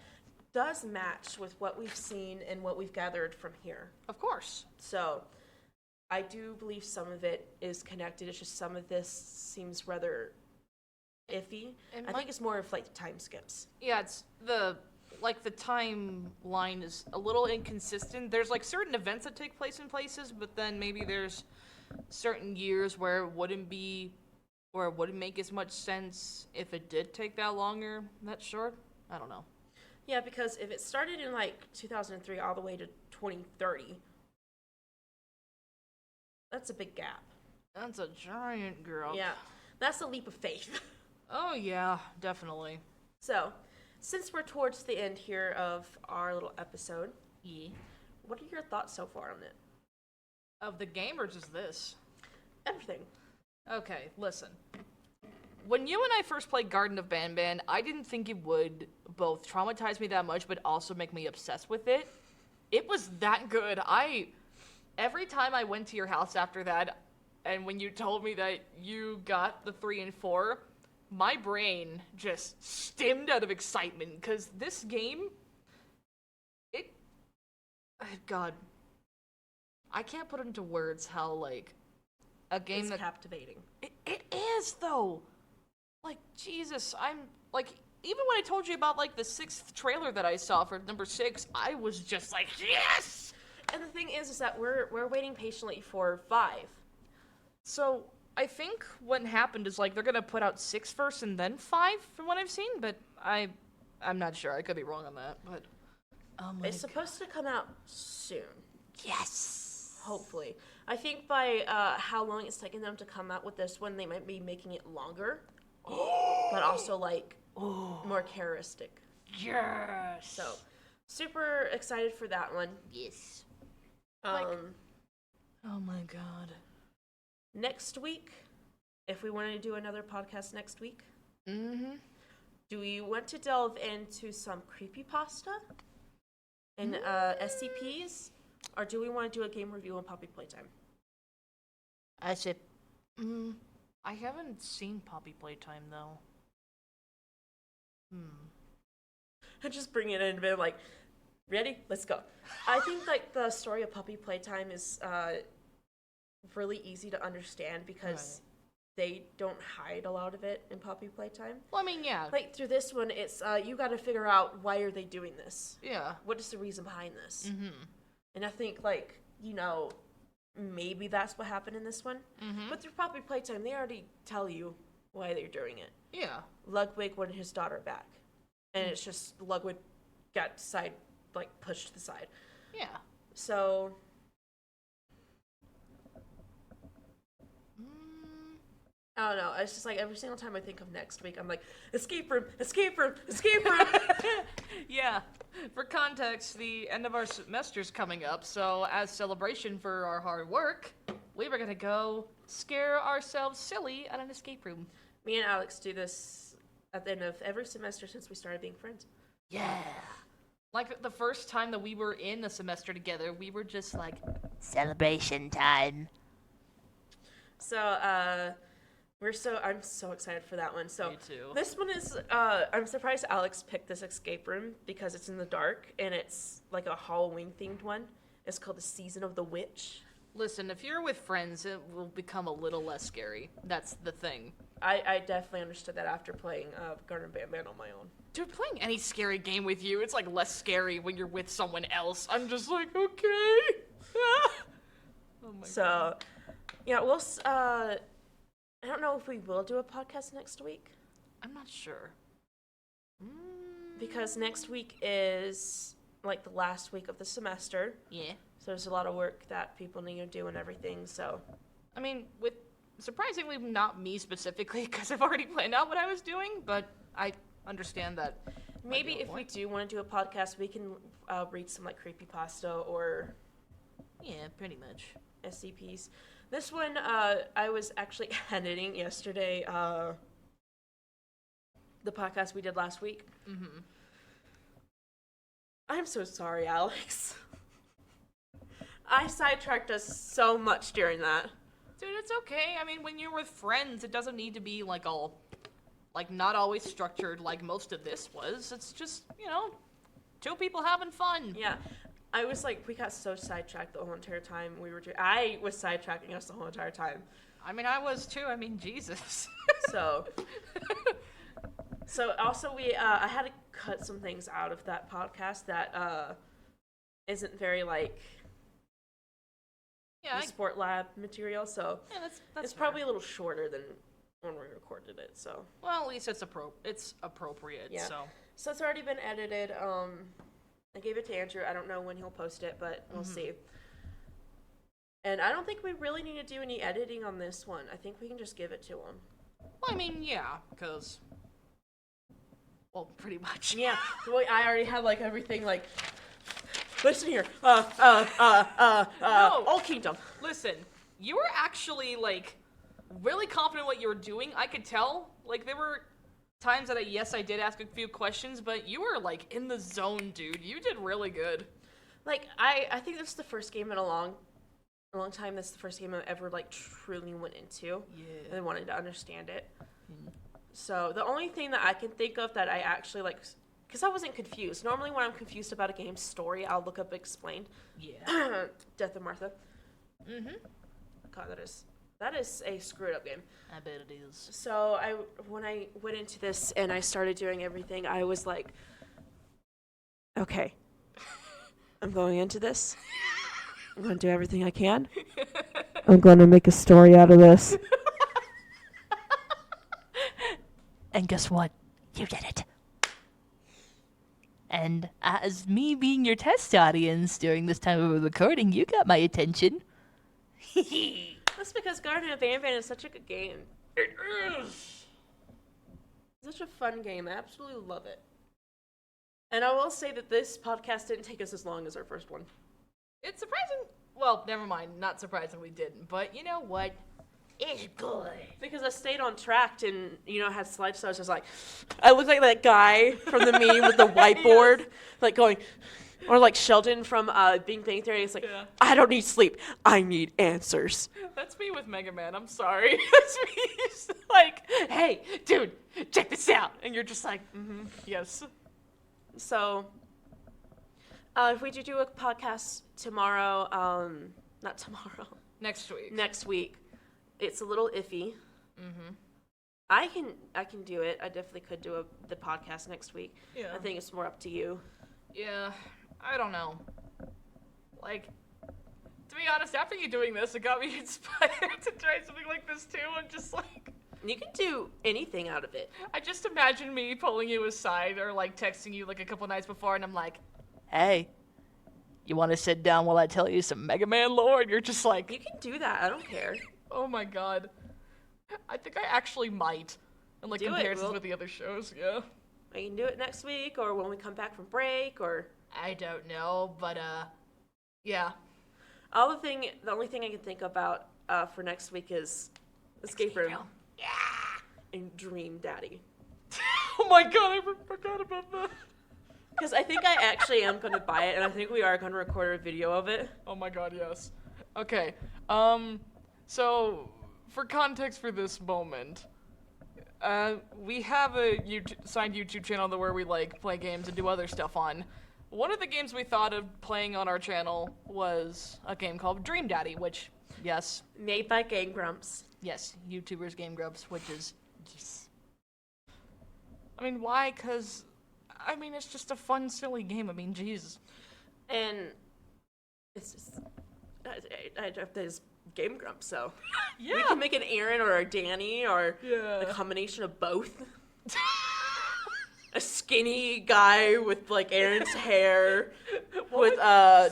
[SPEAKER 1] does match with what we've seen and what we've gathered from here.
[SPEAKER 2] Of course.
[SPEAKER 1] So I do believe some of it is connected. It's just some of this seems rather iffy. I think it's more of like the time skips.
[SPEAKER 2] Yeah, it's the timeline is a little inconsistent. There's like certain events that take place in places, but then maybe there's certain years where it wouldn't make as much sense if it did take that short. I don't know.
[SPEAKER 1] Yeah, because if it started in like 2003 all the way to 2030, that's a big gap.
[SPEAKER 2] That's a giant girl.
[SPEAKER 1] Yeah, that's a leap of faith.
[SPEAKER 2] Oh yeah, definitely.
[SPEAKER 1] So, since we're towards the end here of our little episode,
[SPEAKER 2] Yeah.
[SPEAKER 1] what are your thoughts so far on it?
[SPEAKER 2] Of the game or just this?
[SPEAKER 1] Everything.
[SPEAKER 2] Okay, listen. When you and I first played Garden of Banban, I didn't think it would both traumatize me that much, but also make me obsessed with it. It was that good. Every time I went to your house after that, and when you told me that you got the 3 and 4, my brain just stemmed out of excitement, because this game, God, I can't put into words how, like, a game
[SPEAKER 1] It's captivating.
[SPEAKER 2] It is, though. Like, Jesus, I'm, like, even when I told you about, like, the 6th trailer that I saw for number 6, I was just like, yes!
[SPEAKER 1] And the thing is that we're waiting patiently for 5.
[SPEAKER 2] So, I think what happened is, like, they're gonna put out 6 first and then 5, from what I've seen, but I'm not sure. I could be wrong on that, but...
[SPEAKER 1] It's supposed to come out soon.
[SPEAKER 2] Yes!
[SPEAKER 1] Hopefully. I think by how long it's taking them to come out with this one, they might be making it longer. But also, like, more characteristic.
[SPEAKER 2] Yes!
[SPEAKER 1] So, super excited for that one.
[SPEAKER 2] Yes.
[SPEAKER 1] Oh
[SPEAKER 2] my god.
[SPEAKER 1] Next week, if we want to do another podcast next week,
[SPEAKER 2] Mm-hmm.
[SPEAKER 1] do we want to delve into some creepypasta and SCPs? Or do we want to do a game review on Poppy Playtime?
[SPEAKER 3] I said,
[SPEAKER 2] I haven't seen Poppy Playtime, though.
[SPEAKER 1] And just bring it in and be like, ready? Let's go. I think like the story of Puppy Playtime is really easy to understand because they don't hide a lot of it in Puppy Playtime.
[SPEAKER 2] Well, I mean, yeah.
[SPEAKER 1] Like through this one, it's you got to figure out why are they doing this?
[SPEAKER 2] Yeah.
[SPEAKER 1] What is the reason behind this?
[SPEAKER 2] Mm-hmm.
[SPEAKER 1] And I think like maybe that's what happened in this one.
[SPEAKER 2] Mm-hmm.
[SPEAKER 1] But through Puppy Playtime, they already tell you why they're doing it.
[SPEAKER 2] Yeah.
[SPEAKER 1] Ludwig wanted his daughter back, and it's just Ludwig got pushed to the side.
[SPEAKER 2] Yeah.
[SPEAKER 1] So I don't know. It's just like every single time I think of next week, I'm like, escape room, escape room, escape room.
[SPEAKER 2] Yeah. For context, the end of our semester's coming up, so as celebration for our hard work, we were gonna go scare ourselves silly at an escape room.
[SPEAKER 1] Me and Alex do this at the end of every semester since we started being friends.
[SPEAKER 2] Yeah. Like the first time that we were in a semester together, we were just like,
[SPEAKER 3] celebration time.
[SPEAKER 1] So, I'm so excited for that one. So
[SPEAKER 2] Me too.
[SPEAKER 1] this one is, I'm surprised Alex picked this escape room because it's in the dark and it's like a Halloween themed one. It's called the Season of the Witch.
[SPEAKER 2] listen, if you're with friends, it will become a little less scary. That's the thing.
[SPEAKER 1] I definitely understood that after playing Garden of Banban on my own.
[SPEAKER 2] Dude, playing any scary game with you, it's like less scary when you're with someone else. I'm just like, okay. Oh my
[SPEAKER 1] So, yeah, I don't know if we will do a podcast next week.
[SPEAKER 2] I'm not sure.
[SPEAKER 1] Because next week is like the last week of the semester.
[SPEAKER 2] Yeah.
[SPEAKER 1] So there's a lot of work that people need to do and everything, so.
[SPEAKER 2] I mean, with surprisingly not me specifically, because I've already planned out what I was doing, but I understand that.
[SPEAKER 1] Maybe if we do want to do a podcast, we can read some like creepypasta or
[SPEAKER 2] Yeah, pretty much.
[SPEAKER 1] SCPs. This one, I was actually editing yesterday, the podcast we did last week.
[SPEAKER 2] Mm-hmm.
[SPEAKER 1] I'm so sorry, Alex. I sidetracked us so much during that.
[SPEAKER 2] Dude, it's okay. I mean, when you're with friends, it doesn't need to be, like, all, like, not always structured like most of this was. It's just, you know, two people having fun.
[SPEAKER 1] Yeah. I was like, we got so sidetracked the whole entire time we were doing. I was sidetracking us the whole entire time.
[SPEAKER 2] I mean, I was too. I mean, Jesus.
[SPEAKER 1] So also I had to cut some things out of that podcast that isn't very like sport lab material. So
[SPEAKER 2] yeah, that's
[SPEAKER 1] it's
[SPEAKER 2] fair.
[SPEAKER 1] probably a little shorter than when we recorded it. So
[SPEAKER 2] well, at least it's appropriate.
[SPEAKER 1] Yeah.
[SPEAKER 2] So
[SPEAKER 1] it's already been edited. I gave it to Andrew. I don't know when he'll post it, but we'll see. And I don't think we really need to do any editing on this one. I think we can just give it to him.
[SPEAKER 2] well, I mean, yeah, because well, pretty much.
[SPEAKER 1] Yeah, well, I already have like everything like. Listen here.
[SPEAKER 2] No.
[SPEAKER 1] Old Kingdom.
[SPEAKER 2] Listen, you were actually like really confident in what you were doing. I could tell. Like there were times that I did ask a few questions, but you were like in the zone, dude. You did really good.
[SPEAKER 1] Like I think this is the first game in a long time. This is the first game I ever like truly went into.
[SPEAKER 2] Yeah.
[SPEAKER 1] And wanted to understand it. So the only thing that I can think of that I actually like, because I wasn't confused. Normally when I'm confused about a game's story, I'll look up explained.
[SPEAKER 2] Yeah.
[SPEAKER 1] Death of Martha.
[SPEAKER 2] Mm-hmm.
[SPEAKER 1] God, that is a screwed up game.
[SPEAKER 2] I bet it is.
[SPEAKER 1] So when I went into this and I started doing everything, I was like, okay, I'm going into this. I'm going to do everything I can. I'm going to make a story out of this.
[SPEAKER 3] And guess what? You did it. And as me being your test audience during this time of the recording, you got my attention.
[SPEAKER 1] That's because Garden of Banban is such a good game.
[SPEAKER 2] It is.
[SPEAKER 1] Such a fun game. I absolutely love it. And I will say that this podcast didn't take us as long as our first one.
[SPEAKER 2] It's surprising. Well, never mind. Not surprisingly didn't. But you know what? It's good.
[SPEAKER 1] Because I stayed on track and, had slideshows. I was just like, I looked like that guy from the meme with the whiteboard,
[SPEAKER 2] Yes.
[SPEAKER 1] like going, or like Sheldon from Big Bang Theory. It's like,
[SPEAKER 2] Yeah.
[SPEAKER 1] I don't need sleep. I need answers.
[SPEAKER 2] That's me with Mega Man. I'm sorry. That's me. It's like, hey, dude, check this out. And you're just like, yes.
[SPEAKER 1] So, if we do a podcast tomorrow, not tomorrow,
[SPEAKER 2] Next week.
[SPEAKER 1] next week, it's a little iffy.
[SPEAKER 2] Mm-hmm.
[SPEAKER 1] I can do it. I definitely could do the podcast next week.
[SPEAKER 2] Yeah.
[SPEAKER 1] I think it's more up to you.
[SPEAKER 2] Yeah. I don't know. Like, to be honest, after you doing this, it got me inspired to try something like this too. I'm just like,
[SPEAKER 1] You can do anything out of it.
[SPEAKER 2] I just imagine me pulling you aside or like texting you like a couple nights before, and I'm like,
[SPEAKER 3] Hey, you want to sit down while I tell you some Mega Man lore? And you're just like,
[SPEAKER 1] You can do that. I don't care.
[SPEAKER 2] oh my god. I think I actually might. In like
[SPEAKER 1] Do it,
[SPEAKER 2] comparisons
[SPEAKER 1] Will.
[SPEAKER 2] with the other shows, yeah.
[SPEAKER 1] We can do it next week or when we come back from break or
[SPEAKER 2] I don't know, but yeah.
[SPEAKER 1] the only thing I can think about for next week is Escape Room
[SPEAKER 2] Yeah.
[SPEAKER 1] and Dream Daddy.
[SPEAKER 2] Oh my god, I forgot about that.
[SPEAKER 1] Because I think I actually am going to buy it and I think we are going to record a video of it.
[SPEAKER 2] Oh my god, yes. Okay. So for context for this moment, we have a signed YouTube channel where we like play games and do other stuff on. One of the games we thought of playing on our channel was a game called Dream Daddy, which, yes,
[SPEAKER 1] Made by Game Grumps.
[SPEAKER 2] YouTubers Game Grumps, which is, yes. I mean, why? Because, I mean, it's just a fun, silly game. I mean, jeez.
[SPEAKER 1] And it's just, there's Game Grumps, so
[SPEAKER 2] Yeah.
[SPEAKER 1] we can make an Aaron or a Danny or
[SPEAKER 2] Yeah.
[SPEAKER 1] a combination of both. A skinny guy with like Aaron's hair with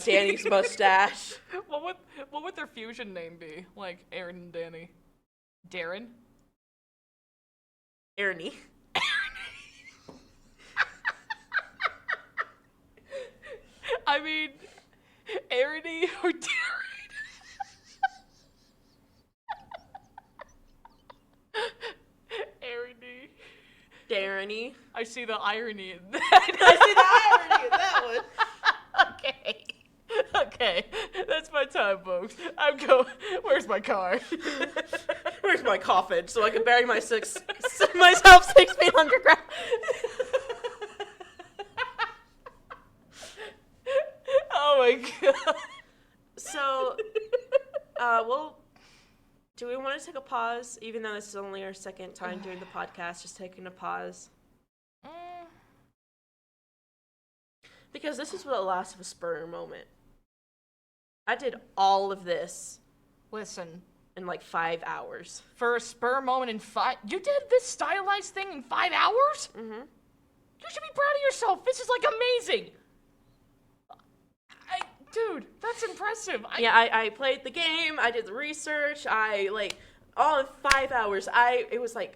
[SPEAKER 1] Danny's mustache.
[SPEAKER 2] What would their fusion name be? Like Aaron and Danny? Darren?
[SPEAKER 1] Ernie.
[SPEAKER 2] I mean, Aaron or Darren?
[SPEAKER 1] irony.
[SPEAKER 2] I see the irony in that.
[SPEAKER 1] I see the irony in that one.
[SPEAKER 2] Okay. Okay. That's my time, folks. I'm going. Where's my car?
[SPEAKER 1] Where's my coffin so I can bury myself 6 feet underground?
[SPEAKER 2] Oh my god.
[SPEAKER 1] So, do we want to take a pause? Even though this is only our second time doing the podcast, just taking a pause. Because this is what the last of a spur moment. I did all of this
[SPEAKER 2] Listen,
[SPEAKER 1] in like 5 hours.
[SPEAKER 2] for a spur moment in 5... You did this stylized thing in 5 hours?
[SPEAKER 1] Mm-hmm.
[SPEAKER 2] You should be proud of yourself. This is, like, amazing. Dude, that's impressive.
[SPEAKER 1] Yeah, I played the game, I did the research, all in 5 hours. It was like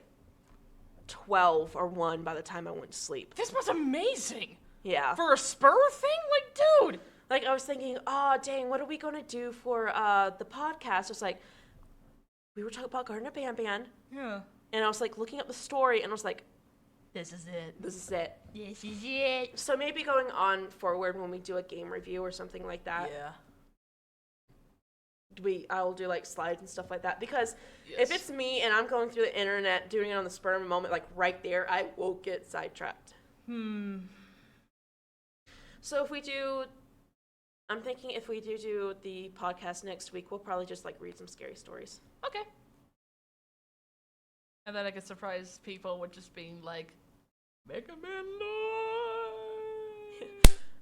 [SPEAKER 1] 12 or 1 by the time I went to sleep.
[SPEAKER 2] This was amazing.
[SPEAKER 1] Yeah.
[SPEAKER 2] For a spur thing? Like, dude.
[SPEAKER 1] Like, I was thinking, oh, dang, what are we going to do for the podcast? It's like, we were talking about Garden of Banban.
[SPEAKER 2] Yeah.
[SPEAKER 1] And I was, like, looking up the story, and I was like,
[SPEAKER 3] This is it.
[SPEAKER 1] this is it.
[SPEAKER 3] This is it.
[SPEAKER 1] So maybe going on forward when we do a game review or something like that,
[SPEAKER 2] Yeah.
[SPEAKER 1] I'll do, like, slides and stuff like that. Because
[SPEAKER 2] Yes.
[SPEAKER 1] if it's me and I'm going through the internet, doing it on the spur of a moment, like, right there, I won't get sidetracked. So I'm thinking if we do the podcast next week, we'll probably just, like, read some scary stories.
[SPEAKER 2] Okay. And then I could surprise people with just being like, Mega Man Live!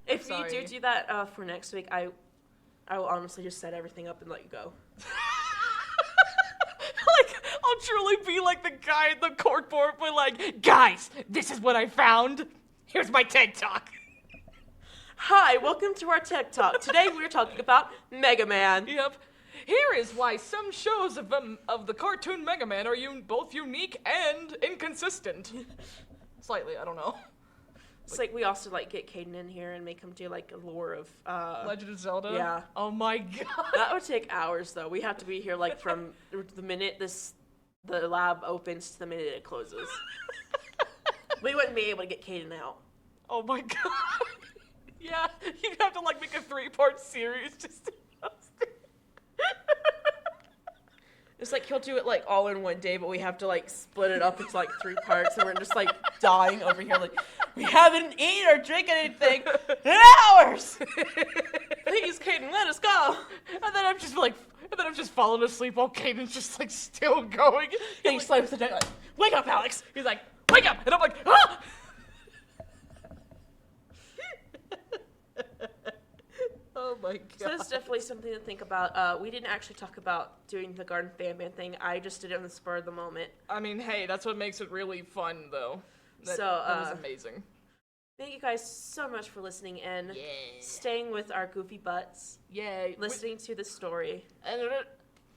[SPEAKER 1] If
[SPEAKER 2] Sorry.
[SPEAKER 1] you do that for next week, I will honestly just set everything up and let you go.
[SPEAKER 2] Like, I'll truly be like the guy at the corkboard, but like, guys, this is what I found. Here's my TED Talk.
[SPEAKER 1] Hi, welcome to our Tech Talk. Today we're talking about Mega Man.
[SPEAKER 2] Yep. Here is why some shows of the cartoon Mega Man are both unique and inconsistent. Slightly, I don't know.
[SPEAKER 1] It's like we also like get Caden in here and make him do like a lore of
[SPEAKER 2] Legend of Zelda?
[SPEAKER 1] Yeah.
[SPEAKER 2] Oh my god.
[SPEAKER 1] That would take hours though. We have to be here like from the minute the lab opens to the minute it closes. We wouldn't be able to get Caden out.
[SPEAKER 2] Oh my god. Yeah, you'd have to like make a 3-part series just to post it.
[SPEAKER 1] It's like he'll do it like all in one day, but we have to like split it up into like 3 parts, and we're just like dying over here. Like we haven't eaten or drinking anything in hours. Please, Caden, let us go.
[SPEAKER 2] And then I'm just falling asleep while Caden's just like still going.
[SPEAKER 1] And he slams the deck like, "Wake up, Alex!"
[SPEAKER 2] He's like, wake up! And I'm like, ah! Oh my god.
[SPEAKER 1] So that's definitely something to think about. We didn't actually talk about doing the Garden Banban thing. I just did it on the spur of the moment.
[SPEAKER 2] I mean, hey, that's what makes it really fun, though. That was amazing.
[SPEAKER 1] Thank you guys so much for listening in,
[SPEAKER 3] Yeah.
[SPEAKER 1] staying with our goofy butts,
[SPEAKER 2] Yeah.
[SPEAKER 1] listening to the story.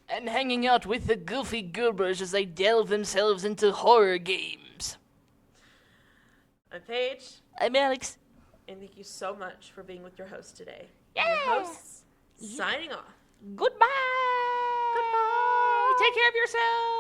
[SPEAKER 3] And hanging out with the goofy Goobers as they delve themselves into horror games.
[SPEAKER 1] I'm Paige,
[SPEAKER 3] I'm Alex.
[SPEAKER 1] and thank you so much for being with your host today.
[SPEAKER 3] Yeah.
[SPEAKER 1] Your hosts, signing off.
[SPEAKER 3] Goodbye.
[SPEAKER 1] Goodbye.
[SPEAKER 2] Take care of yourself!